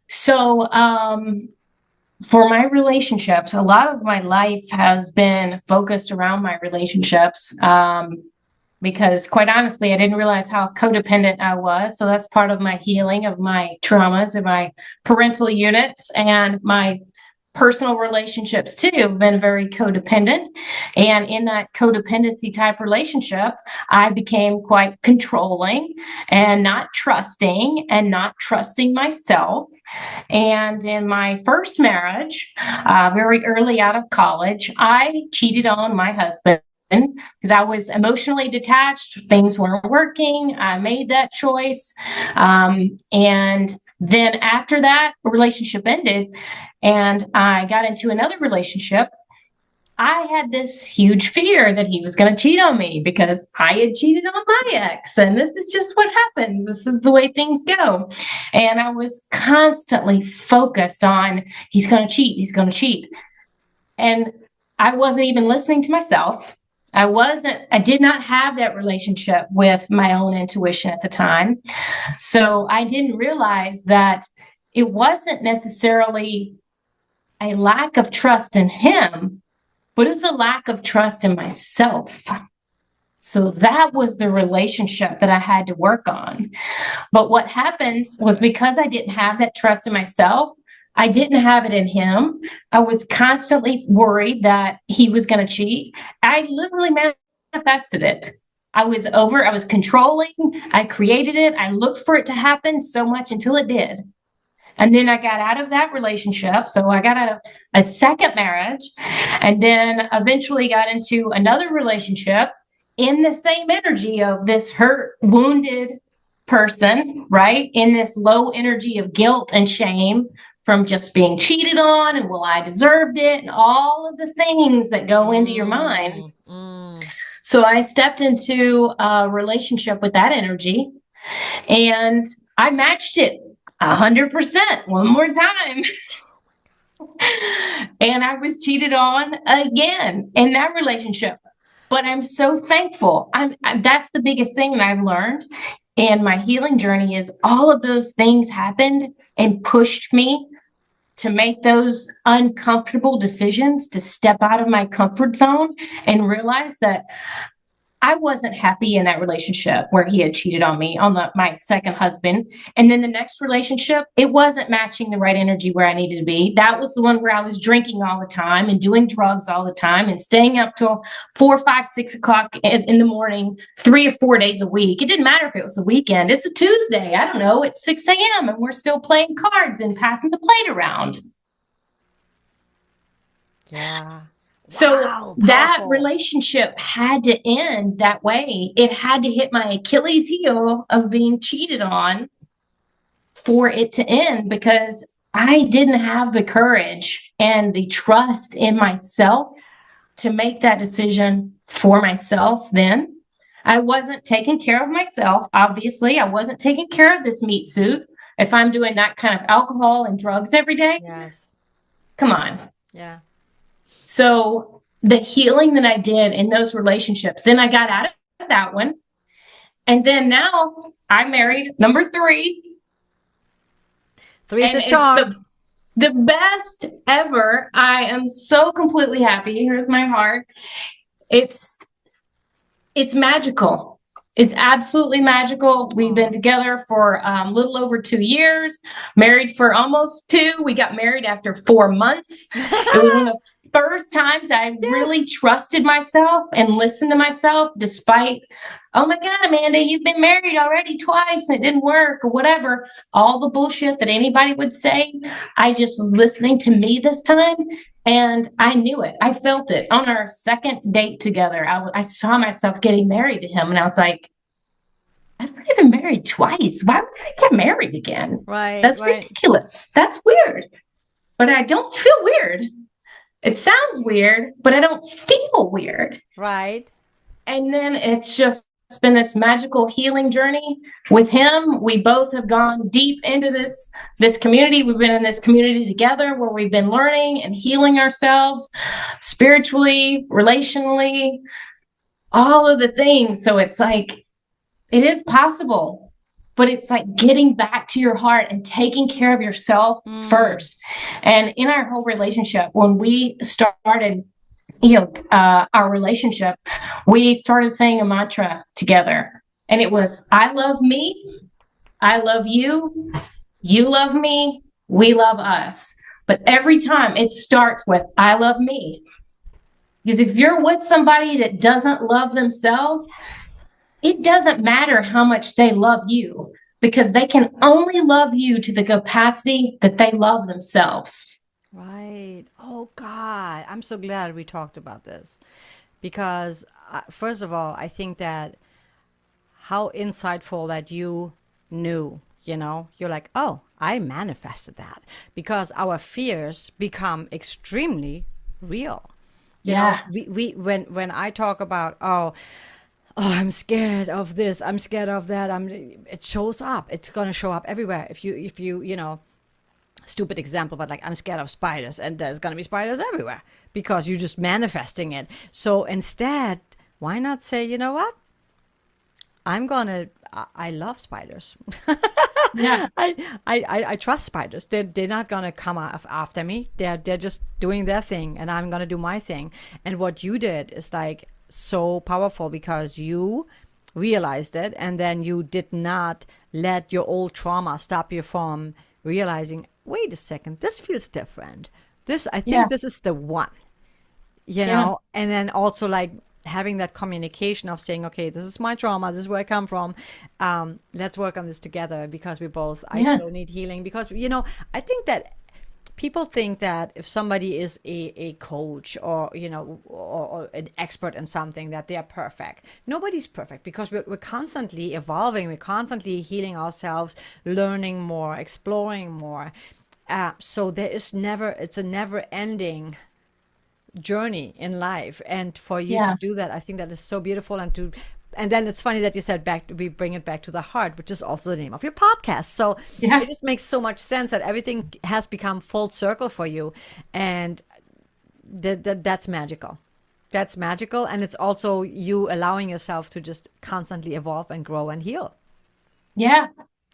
So for my relationships, a lot of my life has been focused around my relationships, because quite honestly, I didn't realize how codependent I was. So that's part of my healing of my traumas and my parental units, and my personal relationships too have been very codependent. And in that codependency type relationship, I became quite controlling and not trusting myself. And in my first marriage, very early out of college, I cheated on my husband because I was emotionally detached. Things weren't working. I made that choice. And then after that relationship ended and I got into another relationship, I had this huge fear that he was going to cheat on me because I had cheated on my ex. And this is just what happens. This is the way things go. And I was constantly focused on, he's going to cheat. He's going to cheat. And I wasn't even listening to myself. I did not have that relationship with my own intuition at the time. So I didn't realize that it wasn't necessarily a lack of trust in him, but it was a lack of trust in myself. So that was the relationship that I had to work on. But what happened was, because I didn't have that trust in myself, I didn't have it in him. I was constantly worried that he was going to cheat. I literally manifested it. I was controlling. I created it. I looked for it to happen so much until it did. And then I got out of that relationship. So I got out of a second marriage, and then eventually got into another relationship in the same energy of this hurt, wounded person, right? In this low energy of guilt and shame from just being cheated on, and well, I deserved it, and all of the things that go into your mind. So I stepped into a relationship with that energy, and I matched it 100% one more time. And I was cheated on again in that relationship. But I'm so thankful. That's the biggest thing that I've learned in my healing journey, is all of those things happened and pushed me to make those uncomfortable decisions, to step out of my comfort zone and realize that I wasn't happy in that relationship where he had cheated on me on my second husband. And then the next relationship, it wasn't matching the right energy where I needed to be. That was the one where I was drinking all the time and doing drugs all the time and staying up till 4, 5, 6 o'clock in the morning, 3 or 4 days a week. It didn't matter if it was a weekend. It's a Tuesday. I don't know. It's 6 a.m. and we're still playing cards and passing the plate around. Yeah. So Wow. that Powerful. relationship had to end that way. It had to hit my Achilles heel of being cheated on for it to end because I didn't have the courage and the trust in myself to make that decision for myself then. I wasn't taking care of myself. Obviously, I wasn't taking care of this meat suit. If I'm doing that kind of alcohol and drugs every day, Yes. come on. Yeah. So the healing that I did in those relationships, then I got out of that one. And then now I'm married, number three, Three is and the it's charm. the best ever. I am so completely happy. Here's my heart. It's it's magical. It's absolutely magical. We've been Oh. together for a little over 2 years, married for almost two. We got married after 4 months. It was one of the first times I really Yes. trusted myself and listened to myself, despite, oh my God, Amanda, you've been married already twice and it didn't work or whatever. All the bullshit that anybody would say. I just was listening to me this time. And I knew it. I felt it on our second date together. I saw myself getting married to him, and I was like, I've already been married twice. Why would I get married again? Right. That's Right. ridiculous. That's weird. But I don't feel weird. It sounds weird, but I don't feel weird. Right. And then it's just been this magical healing journey with him. We both have gone deep into this community. We've been in this community together where we've been learning and healing ourselves spiritually, relationally, all of the things. So it's like it is possible, but it's like getting back to your heart and taking care of yourself Mm. first. And in our whole relationship, when we started our relationship, we started saying a mantra together. And it was, I love me, I love you, you love me, we love us. But every time it starts with, I love me. Because if you're with somebody that doesn't love themselves, Yes. it doesn't matter how much they love you because they can only love you to the capacity that they love themselves. Right. Oh God, I'm so glad we talked about this because first of all, I think that how insightful that you knew, you're like, oh, I manifested that because our fears become extremely real. Yeah. We when I talk about, I'm scared of this, I'm scared of that, it shows up. It's going to show up everywhere. If you stupid example, but like I'm scared of spiders, and there's gonna be spiders everywhere because you're just manifesting it. So instead, why not say, you know what? I love spiders. Yeah. I trust spiders. They're not gonna come after me. They're just doing their thing, and I'm gonna do my thing. And what you did is like so powerful because you realized it, and then you did not let your old trauma stop you from realizing, wait a second, this feels different. I Yeah. think this is the one, Yeah. and then also like having that communication of saying, okay, this is my trauma, this is where I come from. Let's work on this together because I Yeah. still need healing because, I think that people think that if somebody is a coach or or an expert in something that they are perfect. Nobody's perfect because we're constantly evolving, we're constantly healing ourselves, learning more, exploring more. So it's a never ending journey in life, and for you to Yeah. do that, I think that is so beautiful. And then it's funny that you said we bring it back to the heart, which is also the name of your podcast. So Yeah. it just makes so much sense that everything has become full circle for you, and that's magical. That's magical, and it's also you allowing yourself to just constantly evolve and grow and heal, Yeah.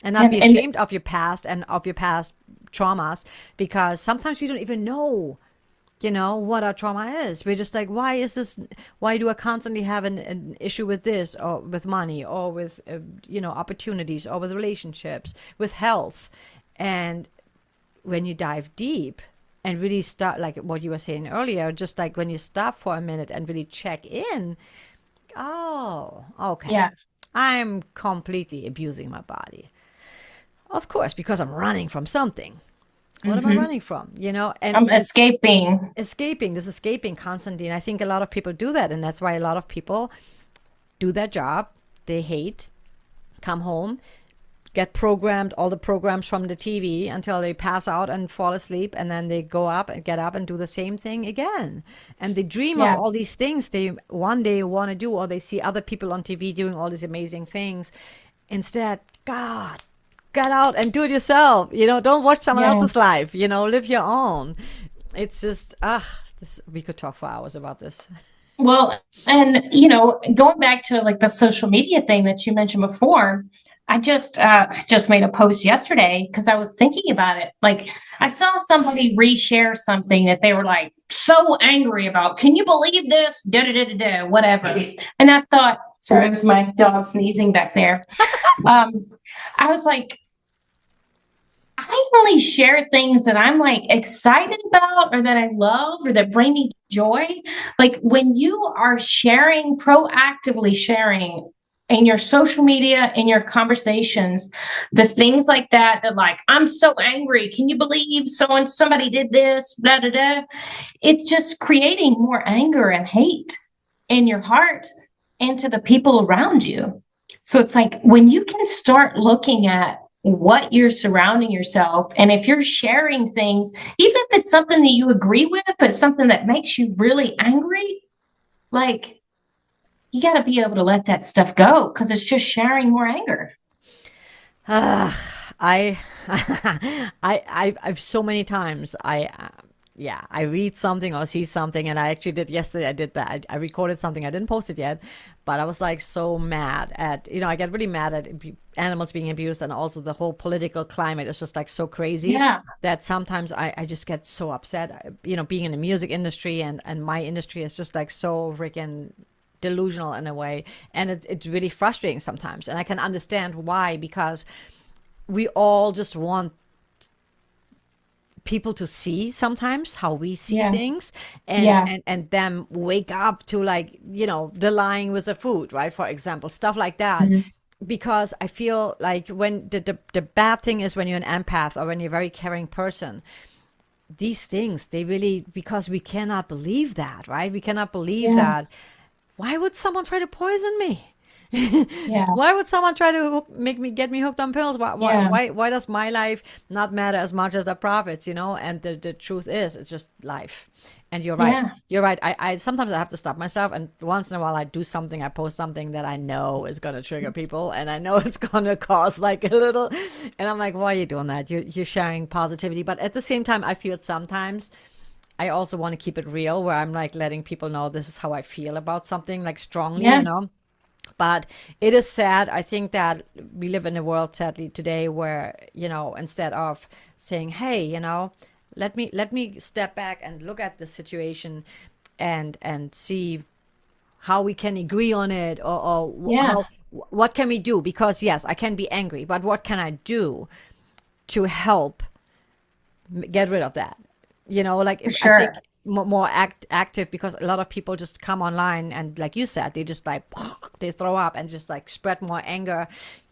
and not be And ashamed of your past and of your past traumas, because sometimes we don't even know what our trauma is. We're just like, why is this? Why do I constantly have an issue with this, or with money, or with, opportunities, or with relationships, with health? And when you dive deep and really start, like what you were saying earlier, just like when you stop for a minute and really check in, oh, okay. Yeah. I'm completely abusing my body. Of course, because I'm running from something. What am I Hmm. running from? And I'm escaping. escaping constantly. And I think a lot of people do that. And that's why a lot of people do their job they hate, come home, get programmed, all the programs from the TV until they pass out and fall asleep. And then they go up and get up and do the same thing again. And they dream of Yeah. all these things they one day want to do, or they see other people on TV doing all these amazing things. Instead, God, get out and do it yourself. Don't watch someone Yeah. else's life. Live your own. It's just, we could talk for hours about this. Well, and going back to like the social media thing that you mentioned before, I just made a post yesterday because I was thinking about it. Like I saw somebody reshare something that they were like so angry about. Can you believe this? Da da da da da. Whatever. And I thought, sorry, it was my dog sneezing back there. Um, I was like, I only share things that I'm like excited about or that I love or that bring me joy. Like when you are sharing, proactively sharing in your social media, in your conversations, the things like that, like, I'm so angry. Can you believe somebody did this? Blah, blah, blah. It's just creating more anger and hate in your heart and to the people around you. So it's like when you can start looking at what you're surrounding yourself, and if you're sharing things, even if it's something that you agree with, but something that makes you really angry, like you got to be able to let that stuff go because it's just sharing more anger. I, I've so many times, yeah, I read something or see something, and I actually did yesterday. I did that. I recorded something. I didn't post it yet, but I was like so mad at, I get really mad at animals being abused, and also the whole political climate is just like so crazy Yeah. that sometimes I just get so upset. Being in the music industry, and my industry is just like so freaking delusional in a way, and it's really frustrating sometimes, and I can understand why, because we all just want people to see sometimes how we see Yeah. things, and Yeah. and them wake up to, like, the lying with the food, right, for example, stuff like that. Mhm. Because I feel like when the bad thing is when you're an empath or when you're a very caring person, these things, they really, because we cannot believe that, right, we cannot believe Yeah. that. Why would someone try to poison me? Yeah. Why would someone try to get me hooked on pills? Why, why, Yeah. why, why does my life not matter as much as the profits? And the truth is, it's just life. And you're right. Yeah. You're right. I sometimes I have to stop myself, and once in a while I do something. I post something that I know is gonna trigger people, and I know it's gonna cause like a little. And I'm like, why are you doing that? You're sharing positivity, but at the same time, I feel sometimes I also want to keep it real, where I'm like letting people know this is how I feel about something, like strongly, Yeah. But it is sad. I think that we live in a world, sadly, today where, instead of saying, hey, let me step back and look at the situation, and see how we can agree on it, or Yeah. how, what can we do? Because yes, I can be angry, but what can I do to help get rid of that? Like, For if I think sure. more active, because a lot of people just come online and, like you said, they just like they throw up and just like spread more anger.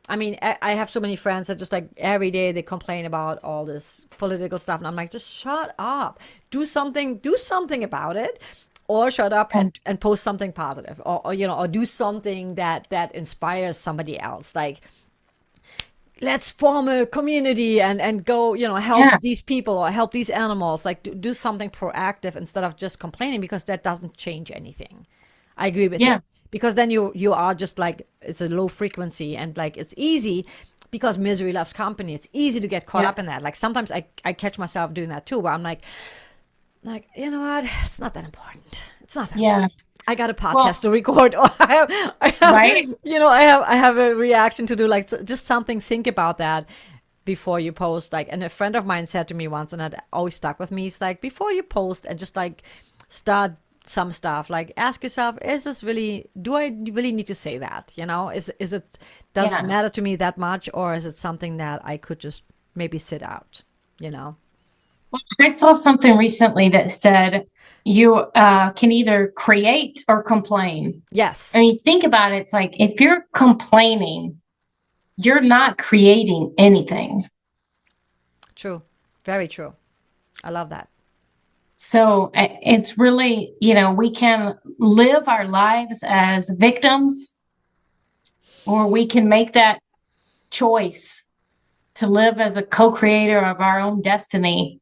I mean, I have so many friends that just like every day they complain about all this political stuff, and I'm like, just shut up, do something about it, or shut up Yeah. and post something positive, or do something that inspires somebody else, like, let's form a community and go, help Yeah. these people or help these animals, like, do something proactive instead of just complaining, because that doesn't change anything. I agree with you, Yeah. because then you are just like, it's a low frequency, and like it's easy, because misery loves company. It's easy to get caught Yeah. up in that. Like sometimes I catch myself doing that too, where I'm like, you know what, it's not that important. It's not that Yeah. important. I got a podcast Well, to record, or I have right. I have a reaction to do, like, just something. Think about that. before you post. Like, and a friend of mine said to me once, and it always stuck with me. It's like, before you post and just like start some stuff, like ask yourself, is this really, do I really need to say that? You know, is it, does it Yeah. matter to me that much, or is it something that I could just maybe sit out, you know? I saw something recently that said you can either create or complain. Yes, And you think about it, it's like if you're complaining, you're not creating anything. true. Very true. I love that. So it's really, we can live our lives as victims, or we can make that choice to live as a co-creator of our own destiny.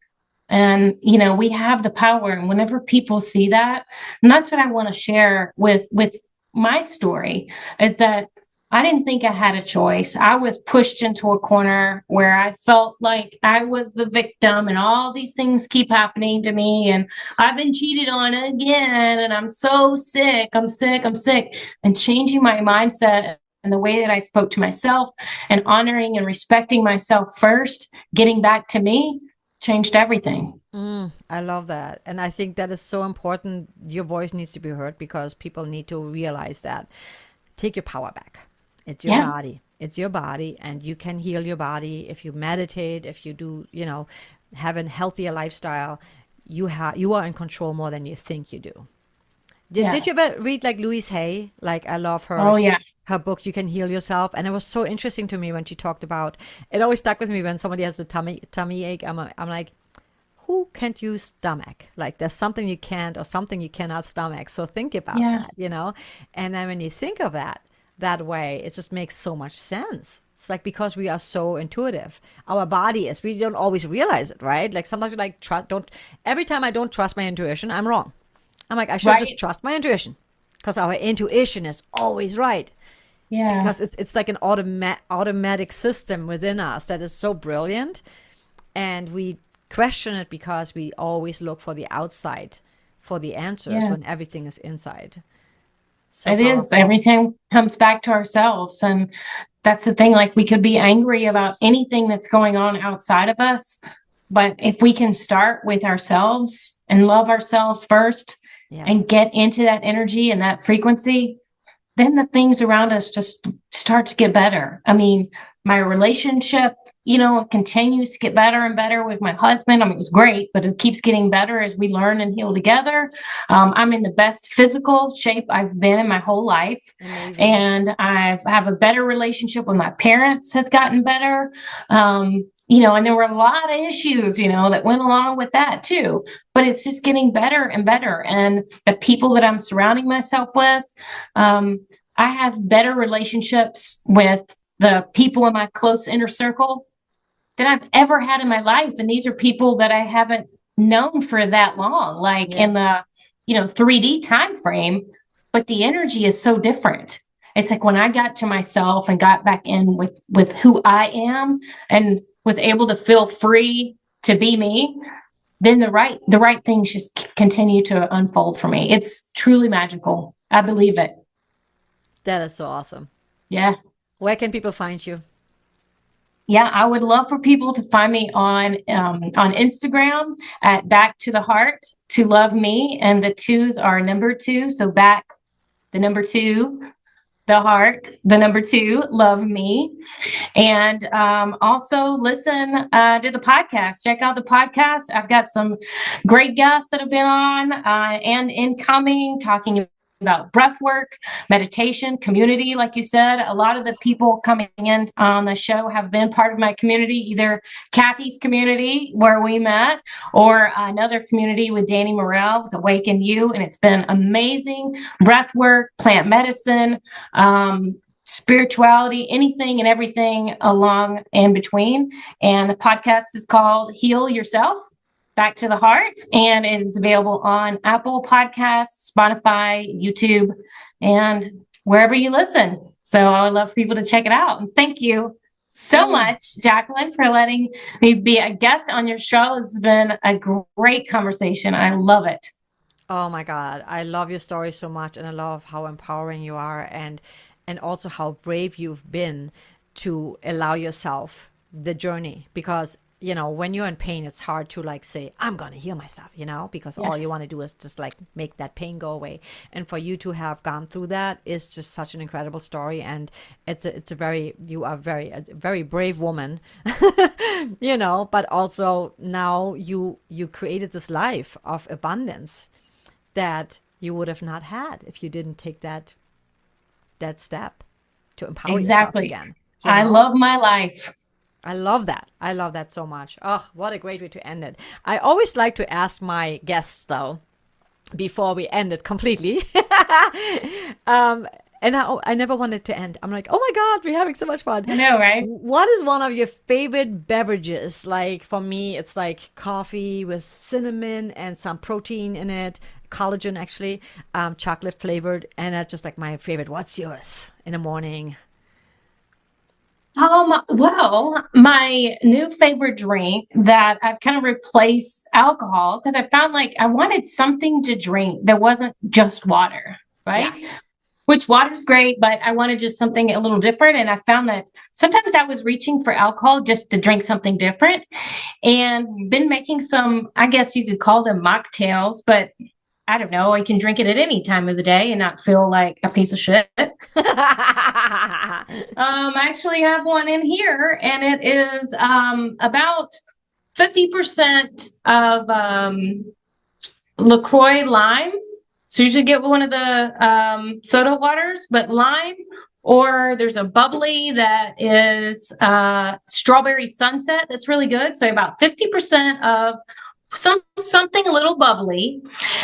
And we have the power, and whenever people see that, and that's what I want to share with my story, is that I didn't think I had a choice. I was pushed into a corner where I felt like I was the victim, and all these things keep happening to me, and I've been cheated on again, and I'm so sick. I'm sick. And changing my mindset and the way that I spoke to myself, and honoring and respecting myself first, getting back to me, changed everything. I love that. And I think that is so important. Your voice needs to be heard because people need to realize that. Take your power back. It's your Yeah. body. It's your body, and you can heal your body if you meditate, if you do, have a healthier lifestyle. You are in control more than you think you do. Did Yeah. you ever read like Louise Hay? Like, I love her. Oh, yeah. Her book, You Can Heal Yourself. And it was so interesting to me when she talked about it. Always stuck with me when somebody has a tummy ache. I'm like, who can't use stomach? Like, there's something you can't or something you cannot stomach. So think about Yeah. that. And then when you think of that way, it just makes so much sense. It's like, because we are so intuitive, our body is, we don't always realize it, right? Like, sometimes we like don't, every time I don't trust my intuition, I'm wrong. I'm like, I should just Right. trust my intuition, because our intuition is always right, Yeah. because it's like an automatic system within us that is so brilliant, and we question it because we always look for the outside for the answers Yeah. when everything is inside. So It is. powerful. Everything comes back to ourselves. And that's the thing. Like, we could be angry about anything that's going on outside of us. But if we can start with ourselves and love ourselves first and Yes. get into that energy and that frequency, then the things around us just start to get better. I mean, my relationship, continues to get better and better with my husband. I mean, it was great, but it keeps getting better as we learn and heal together. I'm in the best physical shape I've been in my whole life. Amazing. And I have a better relationship with my parents, has gotten better. And there were a lot of issues, that went along with that too. But it's just getting better and better. And the people that I'm surrounding myself with, um, I have better relationships with the people in my close inner circle than I've ever had in my life. And these are people that I haven't known for that long, like Yeah. in the, 3D time frame, but the energy is so different. It's like when I got to myself and got back in with who I am and was able to feel free to be me, then the right things just continue to unfold for me. It's truly magical. I believe it. That is so awesome. Yeah. Where can people find you? Yeah, I would love for people to find me on Instagram at Back to the Heart to Love Me, and the twos are number two. So back, the number two, the heart, the number two, love me. And also listen to the podcast. Check out the podcast. I've got some great guests that have been on and incoming, talking about breath work, meditation, community. Like you said, a lot of the people coming in on the show have been part of my community, either Kathy's community where we met, or another community with Danny Morrell with Awaken You. And it's been amazing. Breath work, plant medicine, spirituality, anything and everything along in between. And the podcast is called Heal Yourself, Back to the Heart, and it is available on Apple Podcasts, Spotify, YouTube, and wherever you listen. So I would love for people to check it out. And thank you so much, Jacqueline, for letting me be a guest on your show. It's been a great conversation. I love it. Oh my God, I love your story so much, and I love how empowering you are, and also how brave you've been to allow yourself the journey, because when you're in pain, it's hard to like say, I'm gonna heal myself, because Yeah. all you want to do is just like make that pain go away. And for you to have gone through that is just such an incredible story. And you are a very brave woman, but also now you created this life of abundance that you would have not had if you didn't take that step to empower yourself Exactly. again, I love my life. I love that. I love that so much. Oh, what a great way to end it. I always like to ask my guests, though, before we end it completely. um, and I never wanted to end. I'm like, oh my God, we're having so much fun. I know, right? What is one of your favorite beverages? Like for me, it's like coffee with cinnamon and some protein in it, collagen actually, chocolate flavored. And that's just like my favorite. What's yours in the morning? Well, my new favorite drink that I've kind of replaced alcohol because I found like I wanted something to drink that wasn't just water, Yeah. right? Which water's great, but I wanted just something a little different. And I found that sometimes I was reaching for alcohol just to drink something different and been making some, I guess you could call them mocktails, but I don't know. I can drink it at any time of the day and not feel like a piece of shit. I actually have one in here, and it is about 50% of LaCroix lime. So you should get one of the soda waters, but lime, or there's a bubbly that is strawberry sunset. That's really good. So about 50% of something a little bubbly,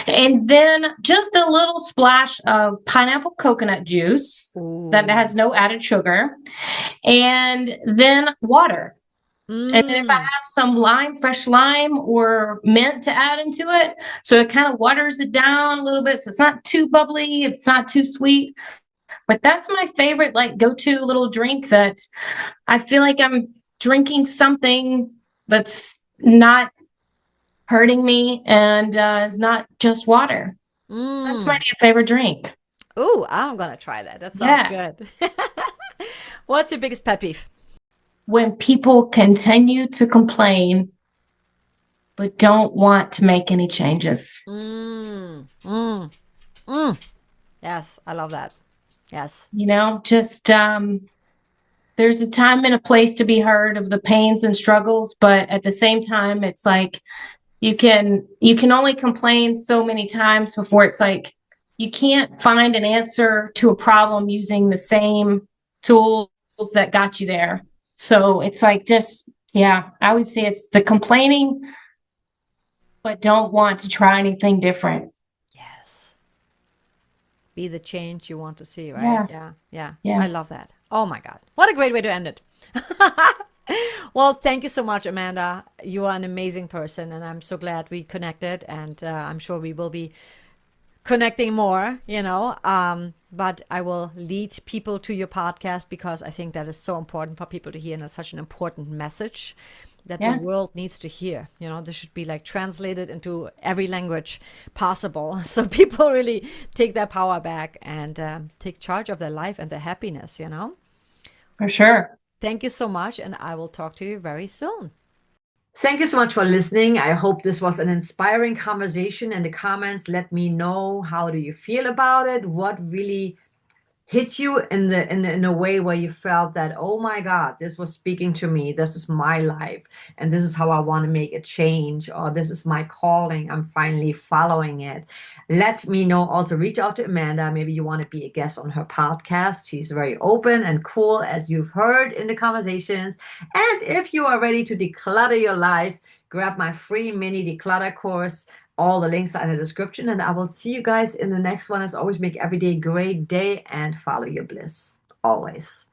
and then just a little splash of pineapple coconut juice that Ooh. has no added sugar, and then water. And then if I Mm. have some lime, fresh lime or mint to add into it, so it kind of waters it down a little bit. So it's not too bubbly, it's not too sweet. But that's my favorite, like go to little drink that I feel like I'm drinking something that's not hurting me and is not just water. That's my Mm. new favorite drink. Ooh, I'm gonna try that. That sounds Yeah. good. What's your biggest pet peeve? When people continue to complain but don't want to make any changes. Mm. Mm. Mm. Yes, I love that. Yes. Just there's a time and a place to be heard of the pains and struggles, but at the same time, it's like you can only complain so many times before it's like you can't find an answer to a problem using the same tools that got you there. So it's like just yeah, I would say it's the complaining but don't want to try anything different. Yes. Be the change you want to see, right? Yeah, Yeah. Yeah. yeah, I love that. Oh my God. What a great way to end it. Well, thank you so much, Amanda. You are an amazing person, and I'm so glad we connected. And I'm sure we will be connecting more, but I will lead people to your podcast because I think that is so important for people to hear, and it's such an important message that the yeah, world needs to hear. This should be like translated into every language possible so people really take their power back and take charge of their life and their happiness. for sure. Thank you so much, and I will talk to you very soon. Thank you so much for listening. I hope this was an inspiring conversation. In the comments, let me know, how do you feel about it? What really hit you in a way where you felt that, oh my God, this was speaking to me, this is my life, and this is how I want to make a change, or this is my calling, I'm finally following it. Let me know. Also reach out to Amanda. Maybe you want to be a guest on her podcast. She's very open and cool, as you've heard in the conversations. And if you are ready to declutter your life, grab my free mini declutter course. All the links are in the description, and I will see you guys in the next one. As always, make every day a great day and follow your bliss always.